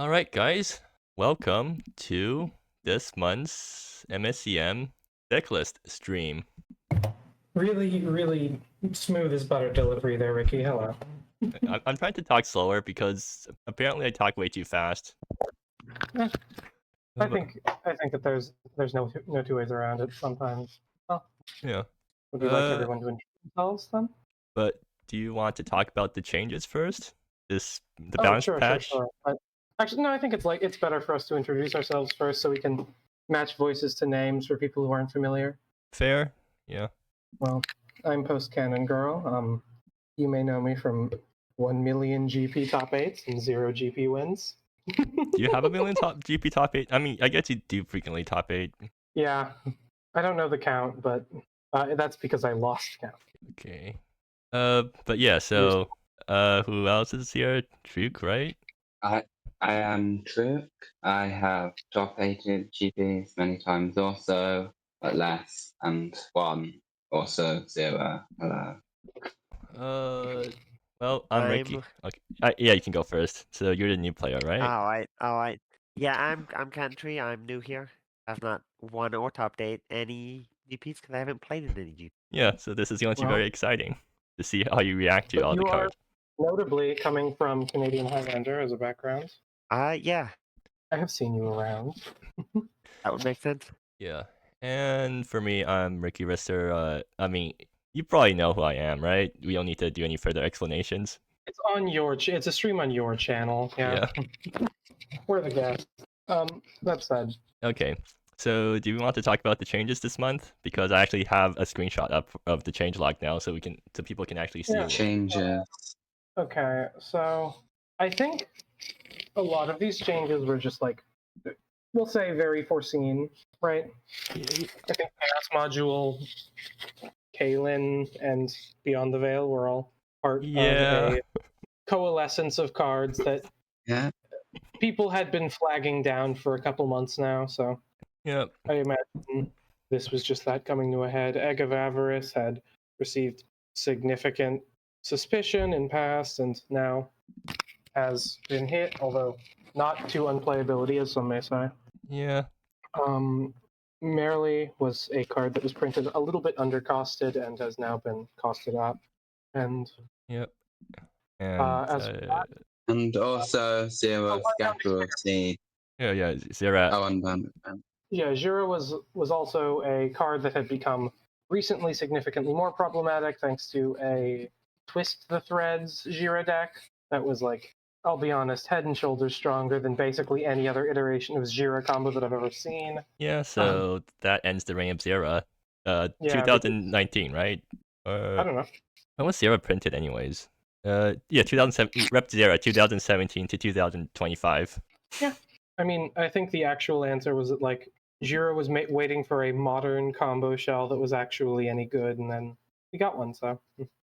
Alright guys, welcome to this month's MSEM Decklist stream. Really smooth as butter delivery there, Ricky. Hello. I'm trying to talk slower because apparently I talk way too fast. I think that there's no two ways around it sometimes. Well, Yeah. would you like everyone to introduce themselves then? But do you want to talk about the changes first? The Oh, bounce sure. patch? Actually, no, I think it's better for us to introduce ourselves first so we can match voices to names for people who aren't familiar. Fair? Yeah. Well, I'm Post Cannon Girl. You may know me from 1 million GP top 8s and 0 GP wins. Do you have a million GP top 8? I mean, I guess you do frequently top 8. Yeah, I don't know the count, but that's because I lost count. Okay. But yeah, so who else is here? Truk, right? I am Truk. I have top-rated GPs many times also, but less, and 1, also 0. Hello. Well, I'm Ricky. Okay. Yeah, you can go first. So you're the new player, right? Alright. Yeah, I'm Country. I'm new here. I've not won or top 8 any GPs because I haven't played in any GP. Yeah, so this is going to be very exciting to see how you react to all the cards. Notably coming from Canadian Highlander as a background. Yeah. I have seen you around. That would make sense. Yeah. And for me, I'm Ricky Risser. I mean, you probably know who I am, right? We don't need to do any further explanations. It's on your it's a stream on your channel. Yeah. We're the guests. That said. Okay. So do we want to talk about the changes this month? Because I actually have a screenshot up of the change log now, so people can actually see changes. Okay, so I think a lot of these changes were just like, we'll say, very foreseen, right? I think Chaos Module, Kaelin, and Beyond the Veil were all part of a coalescence of cards that people had been flagging down for a couple months now, so I imagine this was just that coming to a head. Egg of Avarice had received significant suspicion in past and now has been hit, although not to unplayability, as some may say. Yeah. Merrily was a card that was printed a little bit undercosted and has now been costed up. And and also Zero Scattery. Yeah, Zero. Oh, and yeah, Jira was also a card that had become recently significantly more problematic thanks to a Twist the Threads Jira deck that was, like, I'll be honest, head and shoulders stronger than basically any other iteration of Jira combo that I've ever seen. Yeah, so that ends the reign of Zira. 2019, right? I don't know. When was Zira printed anyways? Yeah, 2007, Rep Zira, 2017 to 2025. Yeah. I mean, I think the actual answer was that, like, Jira was waiting for a modern combo shell that was actually any good, and then we got one, so.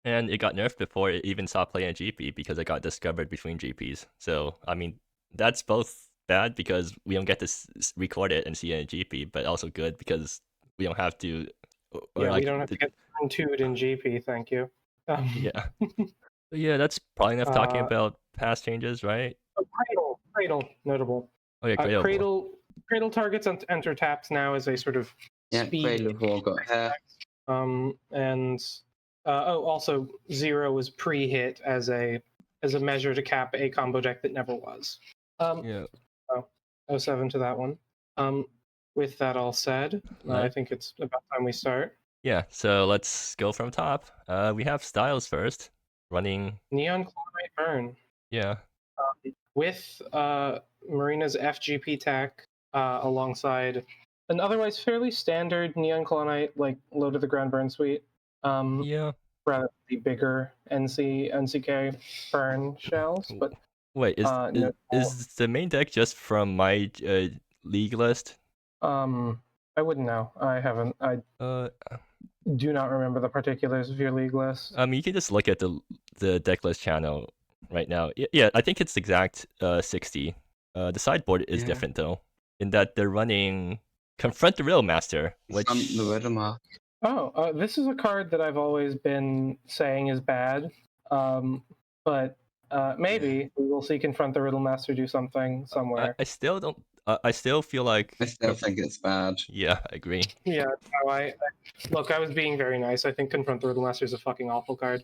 And it got nerfed before it even saw play in GP because it got discovered between GPs. So, I mean, that's both bad because we don't get to record it and see it in GP, but also good because we don't have to... we don't have to get tuned in GP, thank you. Yeah. Yeah, that's probably enough talking about past changes, right? Cradle, notable. Oh yeah, Cradle targets enter taps now as a sort of speed. Cradle got hit. Also Zero was pre-hit as a measure to cap a combo deck that never was. 07 to that one. With that all said, I think it's about time we start. Yeah, so let's go from top. We have Styles first, running Neon Chlorite Burn. Yeah. With Marina's FGP tech alongside an otherwise fairly standard Neon Clonite, like low to the ground burn suite. Rather the bigger NCK burn shells. But wait, is the main deck just from my league list? I wouldn't know. I haven't. I do not remember the particulars of your league list. You can just look at the deck list channel right now. Yeah, I think it's exact 60. The sideboard is different though, in that they're running Confront the Riddle Master, which... this is a card that I've always been saying is bad, but maybe we will see Confront the Riddle Master do something somewhere. I still don't. I still feel like. I still think it's bad. Yeah, I agree. Yeah, no, look, I was being very nice. I think Confront the Riddle Master is a fucking awful card.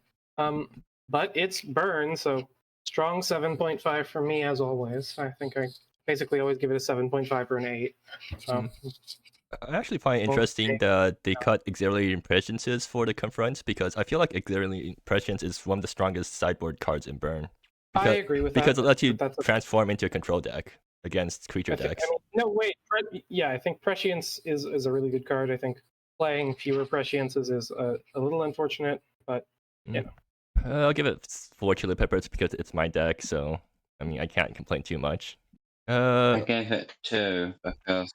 But it's burn, so strong 7.5 for me as always. I think I basically always give it a 7.5 or an 8. So, I actually find it interesting that they cut Auxiliary Impressions for the Confronts because I feel like Auxiliary Impressions is one of the strongest sideboard cards in Burn. I agree with that. Because it lets you that's transform into a control deck against creature decks. No, wait. Yeah, I think Prescience is a really good card. I think playing fewer Presciences is a little unfortunate, but you know. I'll give it 4 Chili Peppers because it's my deck, so I mean I can't complain too much. I gave it 2 because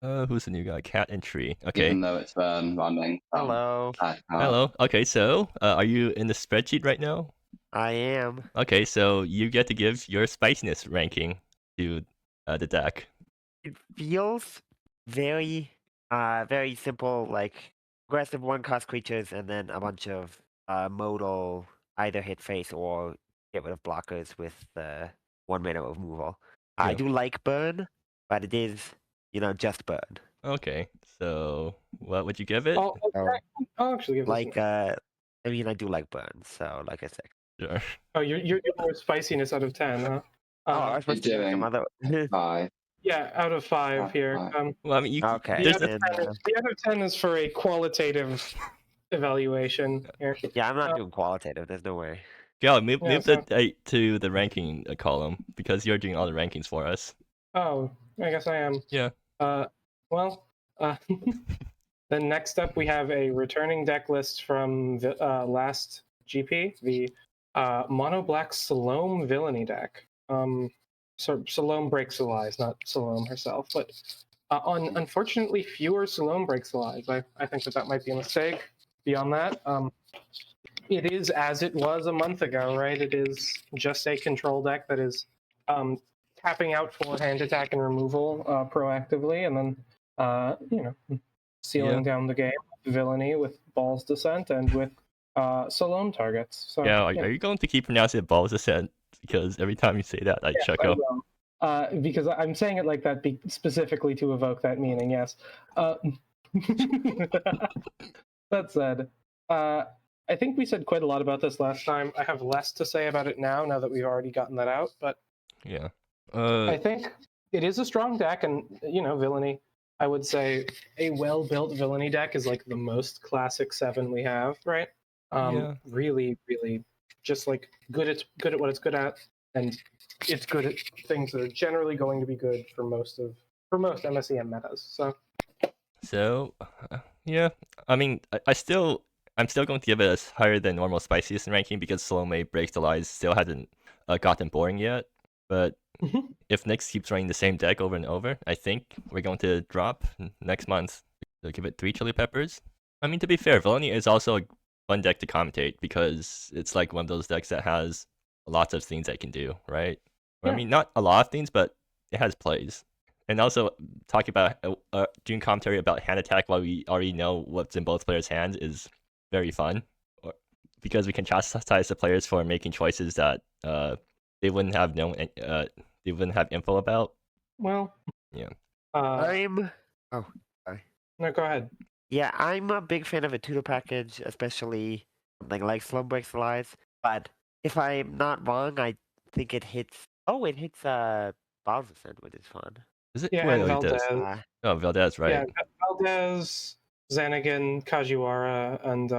who's the new guy? Cat and Tree. Okay. Even though it's running. Hello. Hello. Okay, so are you in the spreadsheet right now? I am. Okay, so you get to give your spiciness ranking to the deck. It feels very, very simple, like aggressive 1-cost creatures, and then a bunch of modal either hit face or get rid of blockers with 1 mana removal. I Yeah. do like burn, but it is, just burn. Okay, so what would you give it? I'll actually give Like, this I do like burn, so like I said. Sure. Oh, you're giving your spiciness out of 10, huh? I was supposed to give some other. 5. Yeah, out of 5 here. Well, I mean, you Okay. there's The other 10 is for a qualitative evaluation here. Yeah, I'm not doing qualitative. There's no way. Go move so- the 8 to the ranking column because you're doing all the rankings for us. Oh, I guess I am. Yeah. Well, then next up we have a returning deck list from last GP, the Mono Black Salome Villainy deck. So Salome breaks the lies, not Salome herself, but unfortunately fewer Salome breaks the lies. I think that might be a mistake. Beyond that, it is as it was a month ago, right? It is just a control deck that is tapping out for hand attack and removal proactively, and then sealing down the game with Villainy, with Ball's Descent, and with Salome targets. So, Yeah, are you going to keep pronouncing it Ball's Descent? Because every time you say that, I chuckle. Because I'm saying it like that specifically to evoke that meaning, yes. That said, I think we said quite a lot about this last time. I have less to say about it now that we've already gotten that out, but yeah. I think it is a strong deck, and Villainy, I would say a well-built Villainy deck is like the most classic 7 we have, right? Really, really just like good at what it's good at, and it's good at things that are generally going to be good for most MSEM metas. So yeah, I mean, I'm still going to give it a higher than normal spiciness ranking because Salome Breaks the Lies still hasn't gotten boring yet. But if Nyx keeps running the same deck over and over, I think we're going to drop next month. So give it 3 Chili Peppers. I mean, to be fair, Villainy is also a fun deck to commentate because it's like one of those decks that has lots of things that it can do, right? Or, I mean, not a lot of things, but it has plays. And also, talking about doing commentary about hand attack while we already know what's in both players' hands is very fun, because we can chastise the players for making choices that they wouldn't have known, they wouldn't have info about. Well, yeah. No, go ahead. Yeah, I'm a big fan of a tutor package, especially something like Slum Breaks the Lies. But if I'm not wrong, I think it hits. Oh, it hits Ball's Descent, which is fun. Is it? Yeah, Wait, and it does. Valdez. Valdez, right? Yeah, Valdez, Xanagan, Kajiwara, and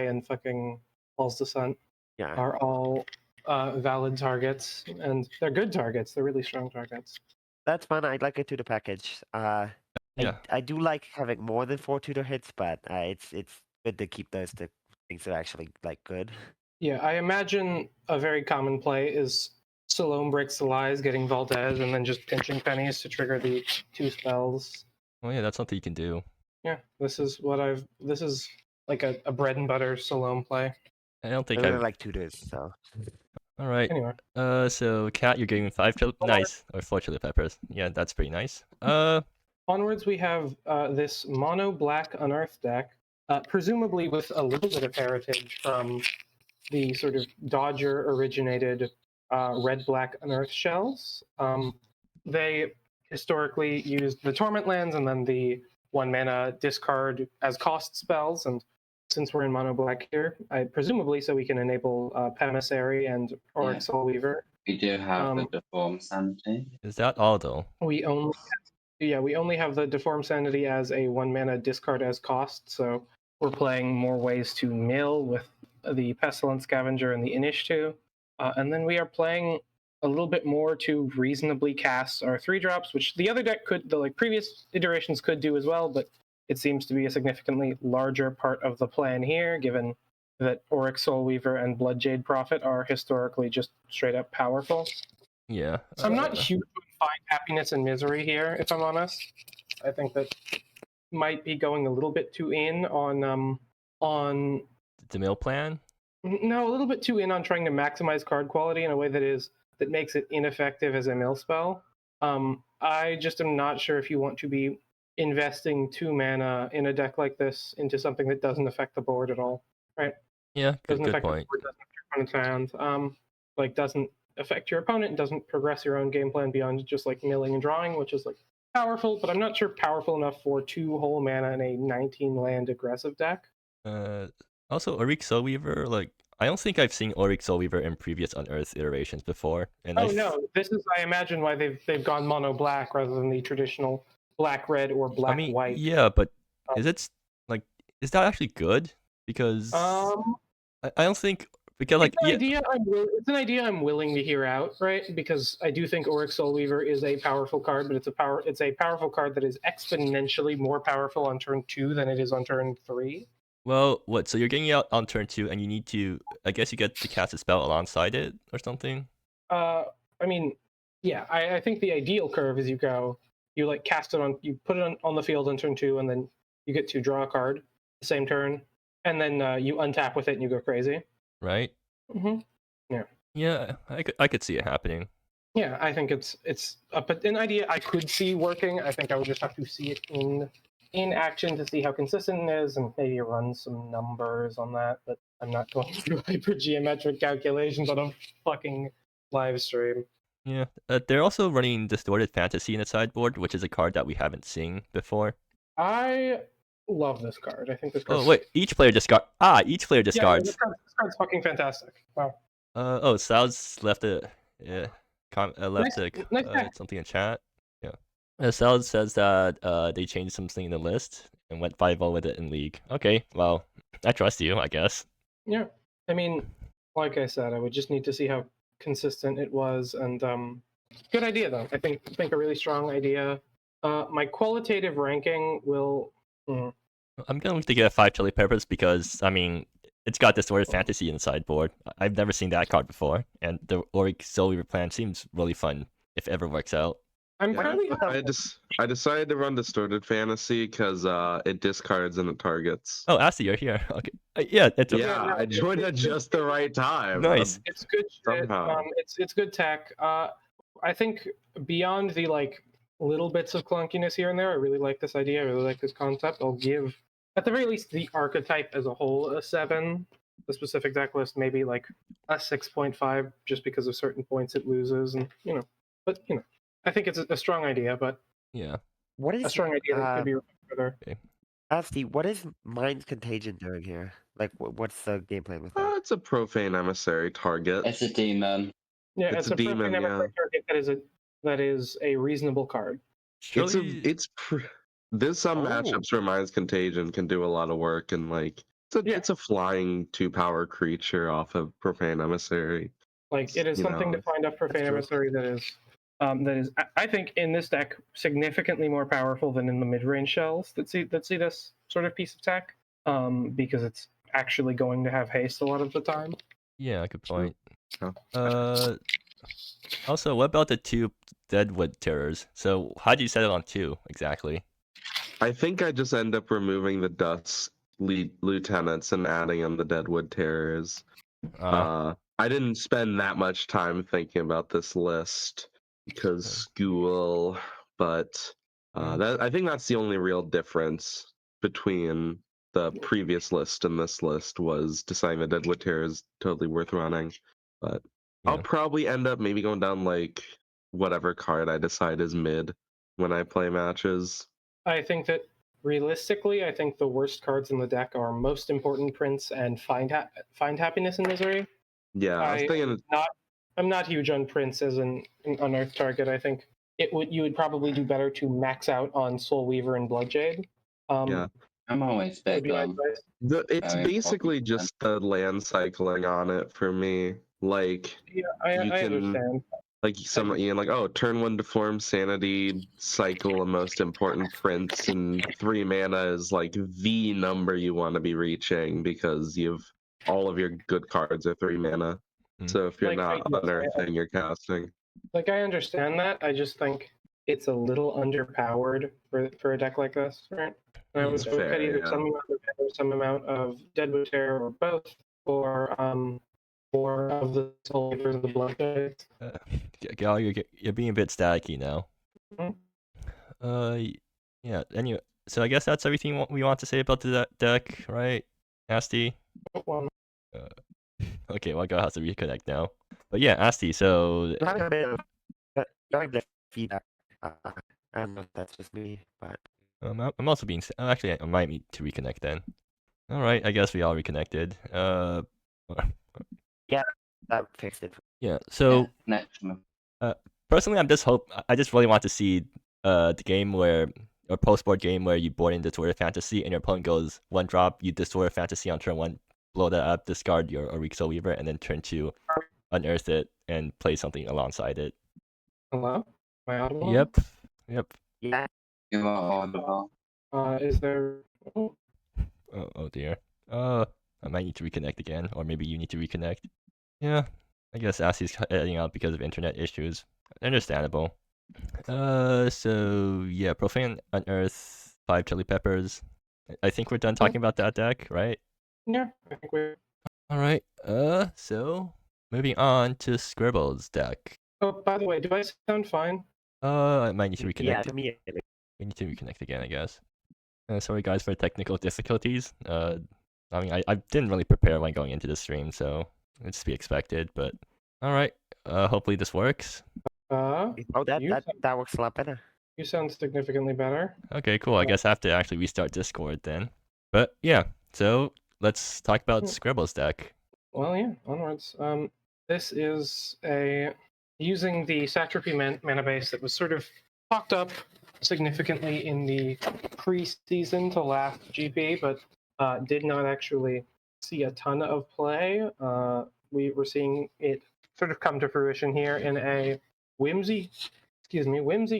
and fucking Ball's Descent are all valid targets, and they're good targets. They're really strong targets. That's fun. I'd like a tutor package. I do like having more than 4 tutor hits, but it's good to keep those to things that are actually like good. Yeah, I imagine a very common play is Salome Breaks the Lies, getting Valdez, and then just pinching pennies to trigger the 2 spells. Oh yeah, that's something you can do. Yeah, this is like a bread and butter Salome play. I don't think I really like tutors, so. All right. Anyway. So Kat, you're giving 5 nice, or 4 Chili Peppers. Yeah, that's pretty nice. Onwards, we have this mono black unearthed deck, presumably with a little bit of heritage from the sort of Dodger originated red, black, unearth shells. They historically used the Torment lands and then the 1 mana discard as cost spells. And since we're in mono black here, presumably so we can enable Emissary and Auric Soulweaver. We do have the Deform Sanity. Is that all though? We only have the Deform Sanity as a 1 mana discard as cost, so we're playing more ways to mill with the Pestilent Scavenger and the Inish 2. And then we are playing a little bit more to reasonably cast our 3-drops, which the other deck could, the previous iterations could do as well, but it seems to be a significantly larger part of the plan here, given that Auric Soulweaver and Bloodjade Prophet are historically just straight up powerful. Yeah. So I'm not huge with Find Happiness and Misery here, if I'm honest. I think that might be going a little bit too in on the mill plan. No, a little bit too in on trying to maximize card quality in a way that makes it ineffective as a mill spell. I just am not sure if you want to be investing 2 mana in a deck like this into something that doesn't affect the board at all, right? Yeah, Doesn't good affect point. the board, doesn't affect your opponent's hand. Doesn't affect your opponent and doesn't progress your own game plan beyond just like milling and drawing, which is like powerful, but I'm not sure powerful enough for 2 whole mana in a 19 land aggressive deck. Also, Auric Soulweaver, like I don't think I've seen Auric Soulweaver in previous Unearthed iterations before. And no, this is I imagine why they've gone mono black rather than the traditional black red or black white. Yeah, but is that actually good? Because I don't think because it's an idea I'm willing to hear out, right? Because I do think Auric Soulweaver is a powerful card, but it's a powerful card that is exponentially more powerful on turn 2 than it is on turn 3. Well, what? So you're getting it out on turn 2, and you need to. I guess you get to cast a spell alongside it or something. I think the ideal curve is you cast it on, you put it on the field on turn 2, and then you get to draw a card the same turn, and then you untap with it and you go crazy. Right. Mm-hmm. Yeah. Yeah, I could see it happening. Yeah, I think it's an idea I could see working. I think I would just have to see it in action to see how consistent it is and maybe run some numbers on that, but I'm not going through hypergeometric calculations on a fucking live stream. Yeah, they're also running Distorted Fantasy in the sideboard, which is a card that we haven't seen before. I love this card. I think this card. Oh wait, each player discards. Yeah, this card's fucking fantastic. Wow. Sal's left something in chat. Yeah. Sal says that they changed something in the list and went 5-0 with it in League. Okay, well, I trust you, I guess. Yeah, I mean, like I said, I would just need to see how consistent it was, and good idea though. I think a really strong idea. My qualitative ranking will. I'm going to get a 5 Chili Peppers because I mean it's got Distorted Fantasy in the sideboard. I've never seen that card before, and the Auric Soulweaver plan seems really fun if it ever works out. I decided to run Distorted Fantasy because it discards and it targets. Oh, Asti, you're here. Okay. I joined at just the right time. Nice. It's good shit. It's good tech. I think beyond the little bits of clunkiness here and there, I really like this idea. I really like this concept. I'll give, at the very least, the archetype as a whole a 7. The specific deck list maybe like a 6.5, just because of certain points it loses, and I think it's a strong idea, but what is a strong idea that could be further. Okay. Asti, what is Mind's Contagion doing here? Like, what's the game plan with that? It's a Profane Emissary target. It's a demon. Yeah, it's a demon. Target that is a reasonable card. There's some matchups where Mind's Contagion can do a lot of work, and it's a flying 2-power creature off of Profane Emissary. It is something to find off Profane Emissary that is, I think, in this deck significantly more powerful than in the mid-range shells that see this sort of piece of tech, because it's actually going to have haste a lot of the time. Yeah, good point. Also, what about the 2 Deadwood Terrors? So how do you set it on 2 exactly? I think I just end up removing the Dusk Lieutenants and adding in the Deadwood Terrors. I didn't spend that much time thinking about this list because school, but I think that's the only real difference between the previous list and this list was deciding that Deadwood Terror is totally worth running. But I'll Yeah. probably end up maybe going down like whatever card I decide is mid when I play matches. I think that realistically, I think the worst cards in the deck are Most Important Prince and Find Happiness and Misery. Yeah, I was thinking I'm not huge on Prince as an unearthed target. I think you would probably do better to max out on Soul Weaver and Bloodjade. Yeah. I'm always would big be my on. advice. It's Very basically important. just the land cycling on it for me. Like Yeah, you I can understand. like some Ian like, oh, turn 1 Deform Sanity, cycle a Most Important Prince, and 3 mana is like the number you want to be reaching because you've all of your good cards are 3 mana. So if you're Like, not unearthing, you're casting. Like, I understand that. I just think it's a little underpowered for a deck like this, right? And I would Fair, put either yeah. some amount of Deadwood Terror or both, or of the Soul Weavers and the Bloodjades. Gal, you're being a bit staticky now. Mhm. Yeah. Anyway, so I guess that's everything we want to say about the deck, right, Asti? Well, Okay, well, I gotta have to reconnect now. But yeah, Asti. So I'm having a bit of feedback. I don't know if that's just me, but I'm also being. Actually, I might need to reconnect then. All right, I guess we all reconnected. that fixed it. Yeah. So Next one. personally, I just really want to see the game where or post-board game where you board in Distorted Fantasy and your opponent goes 1-drop, you Distorted Fantasy on turn 1, blow that up, discard your Auric Soul Weaver, and then turn 2, unearth it and play something alongside it. hello? Am I audible? Yep. Yeah. You are audible. Is there? Oh, Oh dear. I might need to reconnect again, or maybe you need to reconnect. Yeah, I guess Asti's heading out because of internet issues. Understandable. So yeah, Profane Unearth 5 Chili Peppers. I think we're done talking about that deck, right? yeah, I think we. All right. So moving on to Scribble's deck. Oh, by the way, do I sound fine? I might need to reconnect. Yeah, to me, We need to reconnect again, I guess. Sorry guys for technical difficulties. I mean, I didn't really prepare when going into the stream, so it's to be expected. But all right. Hopefully this works. Uh, oh, you that works a lot better. you sound significantly better. Okay, cool. I guess I have to actually restart Discord then. But yeah, so let's talk about Scribble's deck. Well, yeah, onwards. This is using the Satrapy mana base that was sort of popped up significantly in the pre-season to last GP, but did not actually see a ton of play. We were seeing it sort of come to fruition here in a whimsy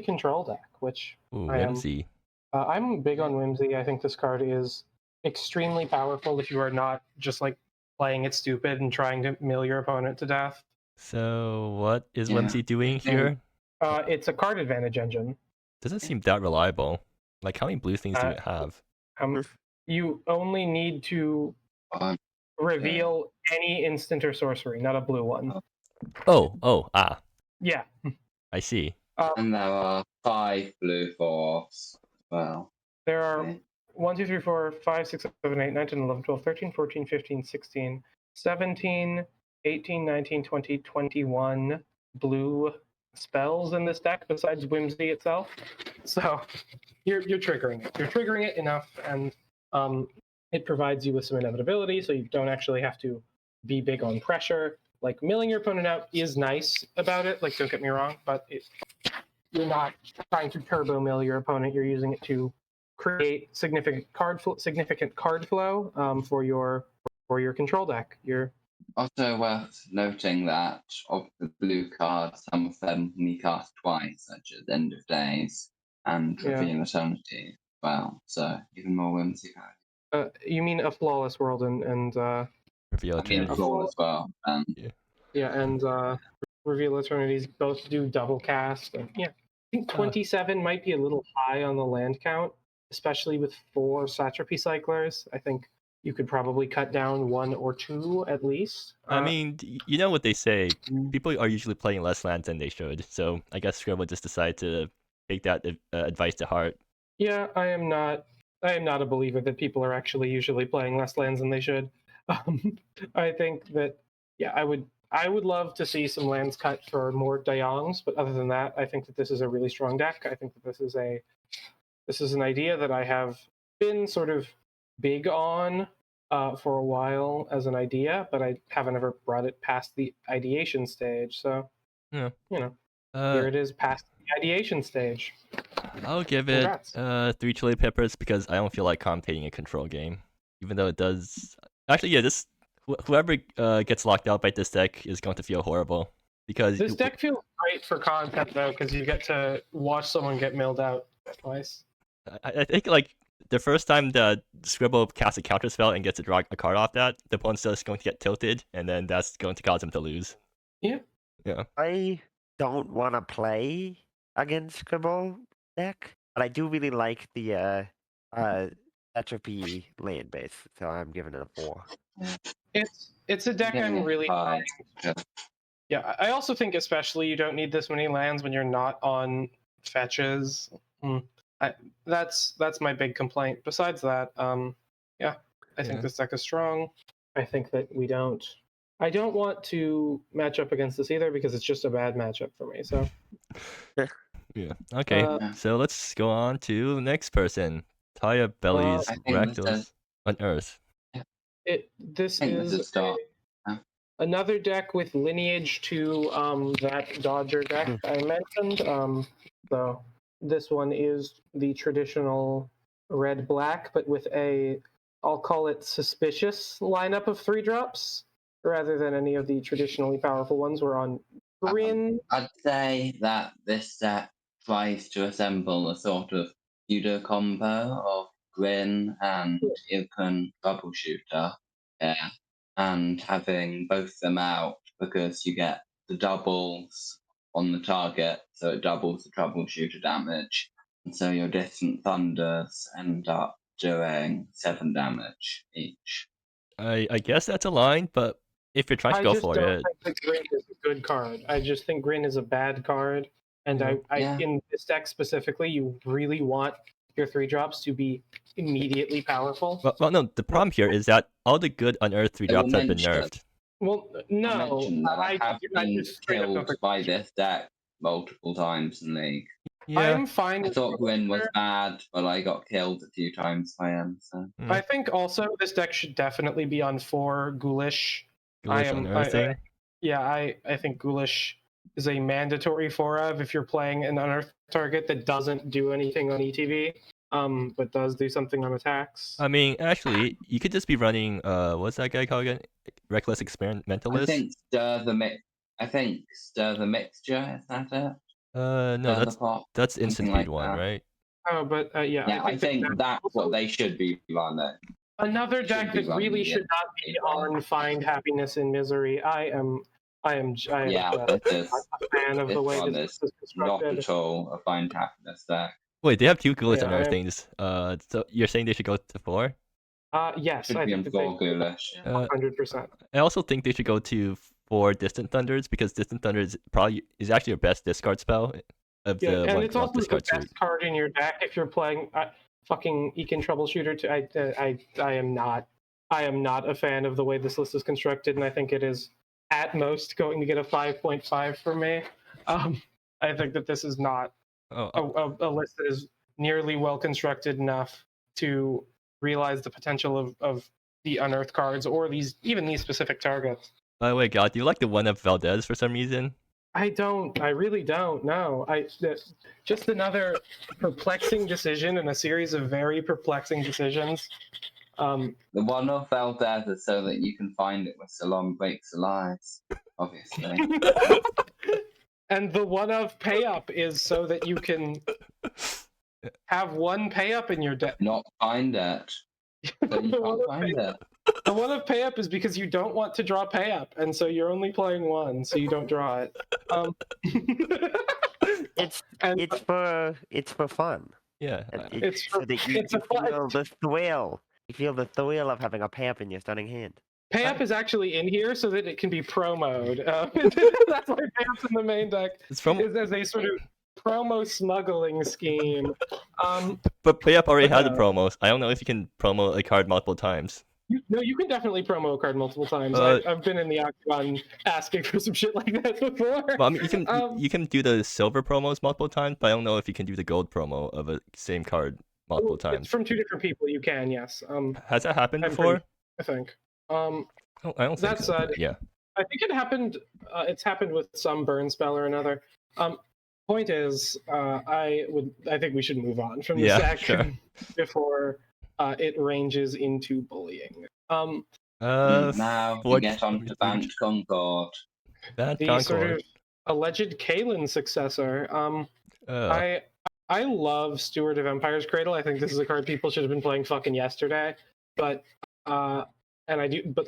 control deck, which Ooh, I am. Whimsy. I'm big on whimsy. I think this card is extremely powerful if you are not just like playing it stupid and trying to mill your opponent to death. So what is Yeah. Whimsy doing here? It's a card advantage engine. Doesn't seem that reliable. Like, how many blue things do it have? You only need to reveal any instant or sorcery, not a blue one. Yeah. I see. And there are 5 blue force as well. There are 1, 2, 3, 4, 5, 6, 7, 8, 9, 10, 11, 12, 13, 14, 15, 16, 17, 18, 19, 20, 21 blue spells in this deck besides Whimsy itself. So you're triggering it. You're triggering it enough, and it provides you with some inevitability, so you don't actually have to be big on pressure. Like, milling your opponent out is nice about it, like, don't get me wrong, but you're not trying to turbo mill your opponent. You're using it to create significant card flow for your control deck. Also worth noting that of the blue cards, some of them can be cast twice, such as End of Days and Reveal Eternity as well. So even more whimsy cards. You mean a Flawless World and Reveal I mean Eternity. Flawless as well. and Reveal Eternities both do double cast. And, yeah, I think 27 might be a little high on the land count, especially with 4 Satrapy Cyclers. I think you could probably cut down 1 or 2 at least. I mean, you know what they say. People are usually playing less lands than they should. So I guess Scribble just decided to take that advice to heart. Yeah, I am not I am not a believer that people are actually usually playing less lands than they should. I think that I would love to see some lands cut for more Dayongs, but other than that, I think that this is a really strong deck. I think that this is an idea that I have been sort of big on for a while as an idea, but I haven't ever brought it past the ideation stage. So, Yeah. Here it is past the ideation stage. I'll give it Congrats. 3 chili peppers because I don't feel like commentating a control game, even though it does. Actually, yeah, this whoever gets locked out by this deck is going to feel horrible because This deck feels great for content though, because you get to watch someone get milled out twice. I think like the first time the Scribble casts a counter spell and gets to draw a card off that, the opponent's just going to get tilted, and then that's going to cause him to lose. Yeah. Yeah. I don't want to play against Scribble deck, but I do really like the Atrophy land base, so I'm giving it a 4. It's a deck I'm really Five. Yeah, I also think especially you don't need this many lands when you're not on fetches. That's my big complaint. Besides that, I think this deck is strong. I think that I don't want to match up against this either because it's just a bad matchup for me. So Yeah. Okay. So let's go on to the next person. Taya Belly's I think Rectals Unearth. This is another deck with lineage to that Dodger deck I mentioned. So this one is the traditional red-black, but with I'll call it suspicious lineup of 3-drops, rather than any of the traditionally powerful ones. We're on green. I'd say that this set tries to assemble a sort of pseudo combo of Grin and Ilkan Troubleshooter, and having both them out because you get the doubles on the target, so it doubles the Troubleshooter damage, and so your Distant Thunders end up doing 7 damage each. I guess that's a line, but if you're trying to go for it, I just don't think that Grin is a good card. I just think Grin is a bad card, and in this deck specifically, you really want your 3-drops to be immediately powerful. Well, no. The problem here is that all the good Unearthed 3-drops have been nerfed. Well, no, I have been killed by this deck multiple times in League. Yeah. I'm fine. I thought Grin was bad, but I got killed a few times by him. So I think also this deck should definitely be on 4 Ghoulish. Unearthing. I think Ghoulish is a mandatory 4-of if you're playing an unearthed target that doesn't do anything on ETV, but does do something on attacks. I mean, actually, you could just be running what's that guy called again? Reckless Experimentalist. I think Stir the Mixture, is that it? No, that's Instant Feed one, right? Oh, but yeah, I think that's what they should be running. Another deck that really should not be on Find Happiness in Misery. I am a fan of the way this is constructed. Not at all a Find Happiness deck. Wait, they have 2 Ghoulish Unearth things. So you're saying they should go to 4? Yes, should I be think on 4 Ghoulish. 100%. I also think they should go to 4 Distant Thunders because Distant Thunders is actually your best discard spell of the and one it's also the discard best suite. card in your deck if you're playing fucking Ekin Troubleshooter. I am not a fan of the way this list is constructed, and I think it is at most going to get a 5.5 for me. I think that this is not a list that is nearly well constructed enough to realize the potential of the unearthed cards or these specific targets. By the way, God, do you like the one of Valdez for some reason? I don't. I really don't. No. Just another perplexing decision in a series of very perplexing decisions. The one of Valdez is so that you can find it with Salon Breaks Alive, obviously. And the one of Pay Up is so that you can have one Pay Up in your deck. Not find it. So you can't find it. The one of Pay Up is because you don't want to draw Pay Up, and so you're only playing one, so you don't draw it. It's for fun. Yeah. It's a fun. The thrill. You feel the thrill of having a Pay Up in your stunning hand. Pay Up is actually in here so that it can be promoed. That's why Pay Up's in the main deck. Is as a sort of promo smuggling scheme. But Playup already But had the no. promos. I don't know if you can promo a card multiple times. You can definitely promo a card multiple times. Uh, I've been in the octagon asking for some shit like that before. Well, I mean, you can do the silver promos multiple times, but I don't know if you can do the gold promo of a same card multiple It's times. from 2 different people. You can, yes. Has that happened I'm before? I think. I don't think That so. said, Yeah. I think it happened. It's happened with some burn spell or another. Point is, I think we should move on from this Yeah, action before it ranges into bullying. Now we Ford- get on to Band Concord. Band The Concord. sort of alleged Kalen successor. I love Steward of Empire's Cradle. I think this is a card people should have been playing fucking yesterday. But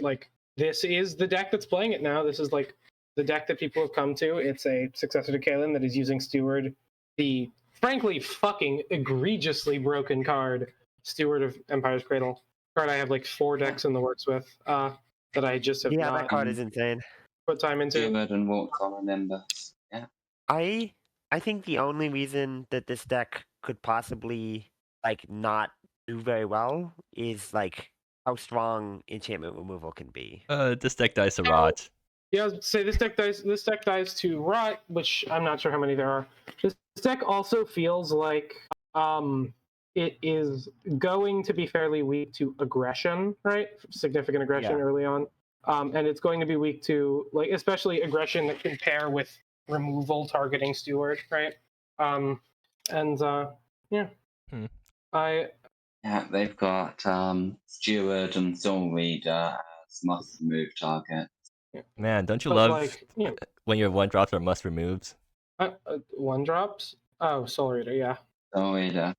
like this is the deck that's playing it now. This is like the deck that people have come to. It's a successor to Kalen that is using Steward, the frankly fucking egregiously broken card, Steward of Empire's Cradle. Card I have like 4 decks in the works with that I just have Yeah, not that card is insane. put time into. Steward and walks on a Nimbus. Yeah. I think the only reason that this deck could possibly like not do very well is like how strong enchantment removal can be. This deck dies to rot. Yeah, I was say this deck dies to rot, which I'm not sure how many there are. This deck also feels like it is going to be fairly weak to aggression, right? Significant aggression Yeah. early on. And it's going to be weak to like especially aggression that can pair with removal targeting Steward, right? Yeah. Yeah, they've got Steward and Soul Reader as must remove target. Man, don't you But love like, yeah. when your one drops are must removes? 1 drops? Oh, Soul Reader, yeah. Soul Reader.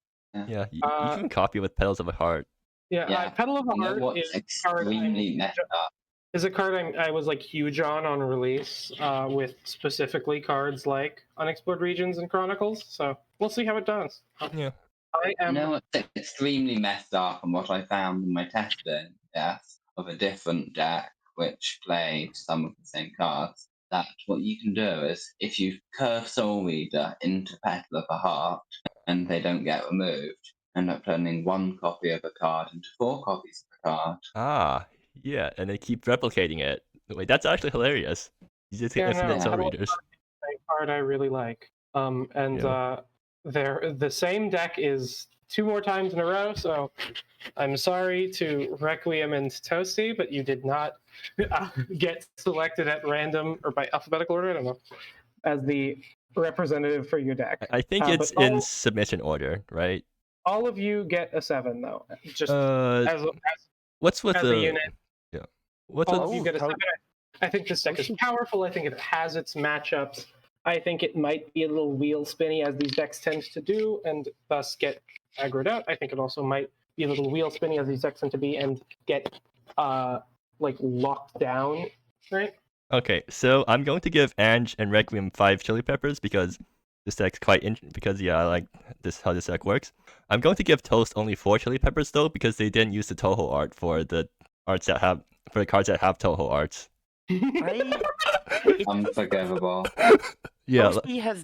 Yeah, you can copy with Petals of a Heart. Yeah, Petal of a You know Heart what's is a card extremely messed up? is a card I was like huge on release with specifically cards like Unexplored Regions and Chronicles. So we'll see how it does. Yeah. I You am. know what's extremely messed up and what I found in my testing, yes, of a different deck which played some of the same cards, that what you can do is if you curve Soul Reader into Petal of a Heart and they don't get removed, end up turning 1 copy of a card into 4 copies of a card. Ah, yeah, and they keep replicating it. Wait, that's actually hilarious. You just get infinite Soul Petal of Readers. a Heart is a card I really like. The same deck is 2 more times in a row, so I'm sorry to Requiem and Toasty, but you did not get selected at random or by alphabetical order, I don't know, as the representative for your deck. I think it's in submission order, right? All of you get a 7, though. Just what's with as the a unit. Yeah. What's All with of you get a 7. I think this deck is powerful. I think it has its matchups. I think it might be a little wheel spinny, as these decks tend to do, and thus get aggroed out. I think it also might be a little wheel spinny, as these decks tend to be, and get like locked down, right? Okay, so I'm going to give Ange and Requiem 5 chili peppers because this deck's quite because I like this how this deck works. I'm going to give Toast only 4 chili peppers though because they didn't use the Toho art for the cards that have Toho arts. Unforgivable. Yeah. Toasty has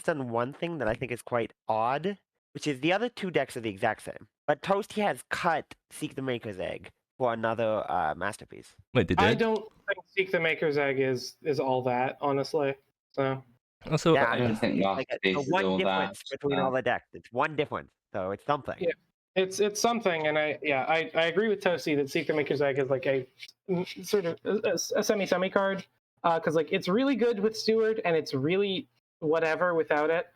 done one thing that I think is quite odd, which is the other 2 decks are the exact same, but Toasty has cut Seek the Maker's Egg for another masterpiece. Wait, did they? I don't think Seek the Maker's Egg is all that, honestly. So also, Yeah, I don't think it's one difference between all the decks. It's one difference, so it's something. Yeah. It's something, and I agree with Toasty that Seek the Maker's Egg is like a sort of a semi card, because like it's really good with Steward and it's really whatever without it.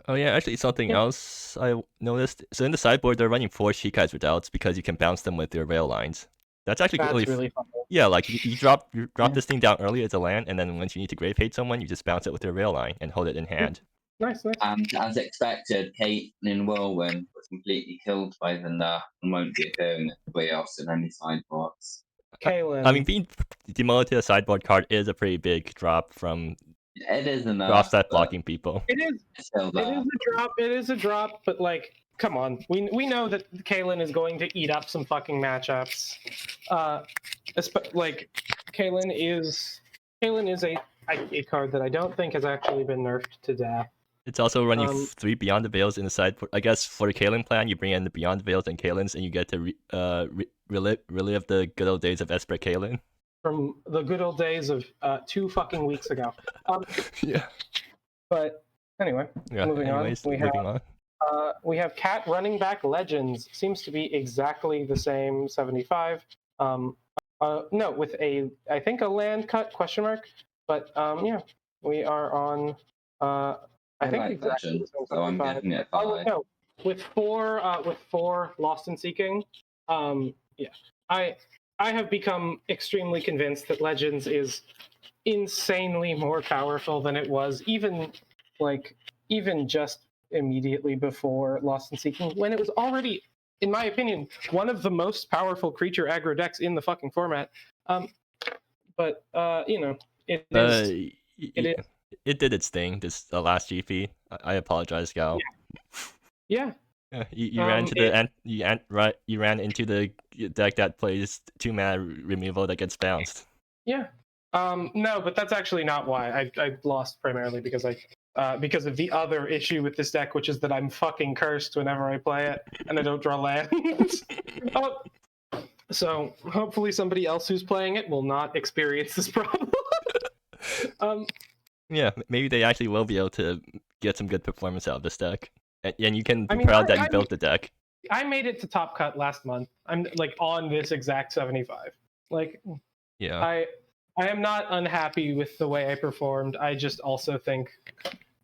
Oh yeah, actually something else I noticed. So in the sideboard they're running 4 Shikai's Redoubts because you can bounce them with your rail lines. That's actually really fun. Yeah, like you drop this thing down early as a land, and then once you need to grave hate someone, you just bounce it with your rail line and hold it in hand. Nice. And as expected, Caitlin Whirlwind was completely killed by the nerf and won't be appearing at the playoffs in any sideboards. Kaylin. I mean, being demoted to a sideboard card is a pretty big drop from It is a nerf. Drop that blocking people. It is a drop. It is a drop, but like, come on. We know that Kaylin is going to eat up some fucking matchups. Like, Kaylin is a a card that I don't think has actually been nerfed to death. It's also running Um, 3 Beyond the Veils in the side. I guess for the Kalen plan, you bring in the Beyond the Veils and Kalens, and you get to relive the good old days of Esper Kalen. From the good old days of 2 fucking weeks ago. Yeah. But anyway, Yeah. moving Anyways, on. moving on. We have Cat running back Legends. Seems to be exactly the same 75. No, with I think a land cut question mark. But yeah, we are on. I think like exactly Legend, the same so I'm 75. giving it Oh 5. no, with four Lost in Seeking. Yeah, I have become extremely convinced that Legends is insanely more powerful than it was even just immediately before Lost in Seeking, when it was already, in my opinion, one of the most powerful creature aggro decks in the fucking format. But you know, it is. It did its thing. This last GP. I apologize, Gal. Yeah. You ran to the you ran into the deck that plays 2-mana removal that gets bounced. Yeah. No, but that's actually not why. I lost primarily because because of the other issue with this deck, which is that I'm fucking cursed whenever I play it, and I don't draw lands. So hopefully somebody else who's playing it will not experience this problem. Yeah, maybe they actually will be able to get some good performance out of this deck, and you can be proud that you built the deck. I made it to top cut last month. I'm like on this exact 75. Like, yeah, I am not unhappy with the way I performed. I just also think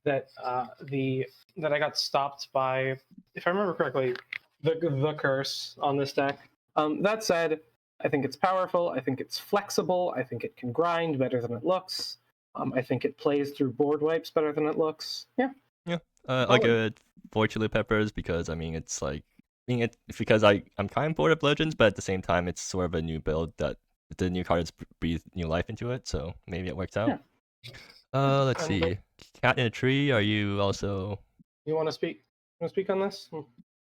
that that I got stopped by, if I remember correctly, the curse on this deck. That said, I think it's powerful. I think it's flexible. I think it can grind better than it looks. I think it plays through board wipes better than it looks. Yeah. Yeah. I'll give it 4 chili peppers because I mean it's like because I'm kind of bored of Legends, but at the same time it's sort of a new build that the new cards breathe new life into it, so maybe it works out. Yeah. Let's see. Cat in a Tree. Are you also? You want to speak? Want to speak on this?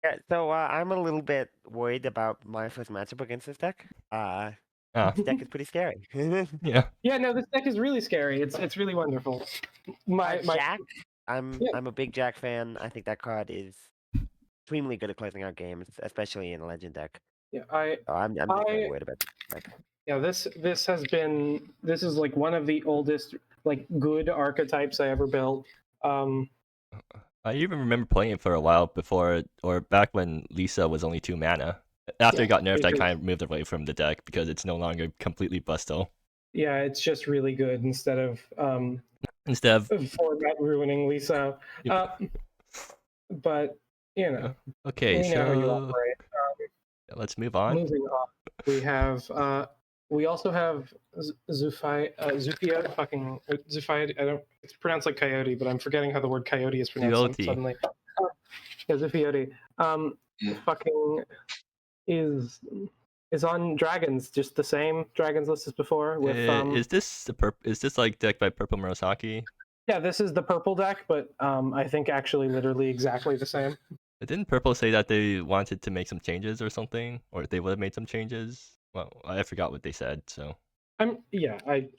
Yeah, so I'm a little bit worried about my first matchup against this deck. This deck is pretty scary. Yeah. Yeah, no, this deck is really scary. It's really wonderful. Jack. I'm a big Jack fan. I think that card is extremely good at closing out games, especially in a Legend deck. Yeah, I'm very worried about this deck. Yeah, this is like one of the oldest like good archetypes I ever built. I even remember playing it for a while before, or back when Lisa was only 2 mana. After it got nerfed, I kind of moved away from the deck because it's no longer completely busto. Yeah, it's just really good instead of format ruining Lisa. But you know. Okay, so let's move on. Moving on, we have we also have Zufia. I don't. It's pronounced like coyote, but I'm forgetting how the word coyote is pronounced suddenly. Yeah, Zufiote. Fucking is on dragons, just the same dragons list as before. With is this like decked by Purple Murasaki? Yeah, this is the purple deck, but I think actually literally exactly the same. Didn't Purple say that they wanted to make some changes or something, or they would have made some changes? Well, I forgot what they said. So I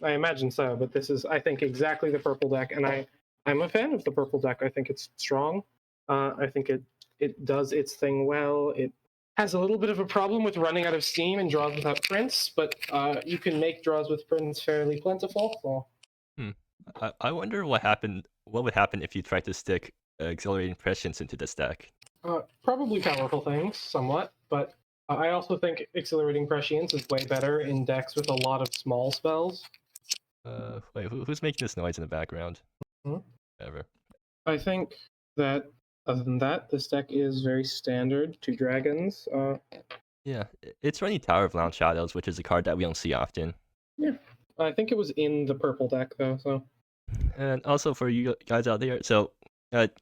imagine so, but this is I think exactly the purple deck, and I'm a fan of the purple deck. I think it's strong. I think it does its thing well. It has a little bit of a problem with running out of steam and draws without prints, but you can make draws with prints fairly plentiful. So. I wonder what would happen if you tried to stick Exhilarating Prescience into this deck. Probably powerful things, somewhat, but I also think Exhilarating Prescience is way better in decks with a lot of small spells. Wait, who's making this noise in the background? Ever. I think that other than that, this deck is very standard to dragons. Yeah, it's running Tower of Lounge Shadows, which is a card that we don't see often. Yeah, I think it was in the purple deck though. So. And also for you guys out there, so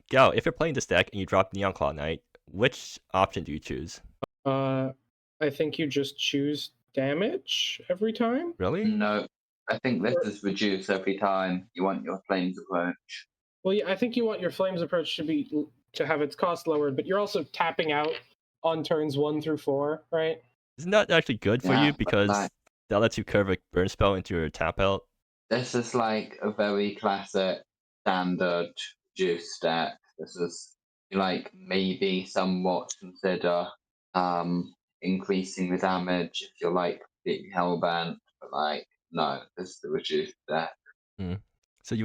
Gal, if you're playing this deck and you drop Neon Claw Knight, which option do you choose? I think you just choose damage every time. Really? No, I think this is reduced every time you want your Flames approach. Well, yeah, I think you want your Flames approach to have its cost lowered, but you're also tapping out on turns 1 through 4, right? Isn't that actually good for you because that lets you curve a burn spell into your tap out? This is like a very classic standard juice deck. This is like maybe somewhat consider increasing the damage if you're like completely hellbent, but like no, this is the reduced deck. So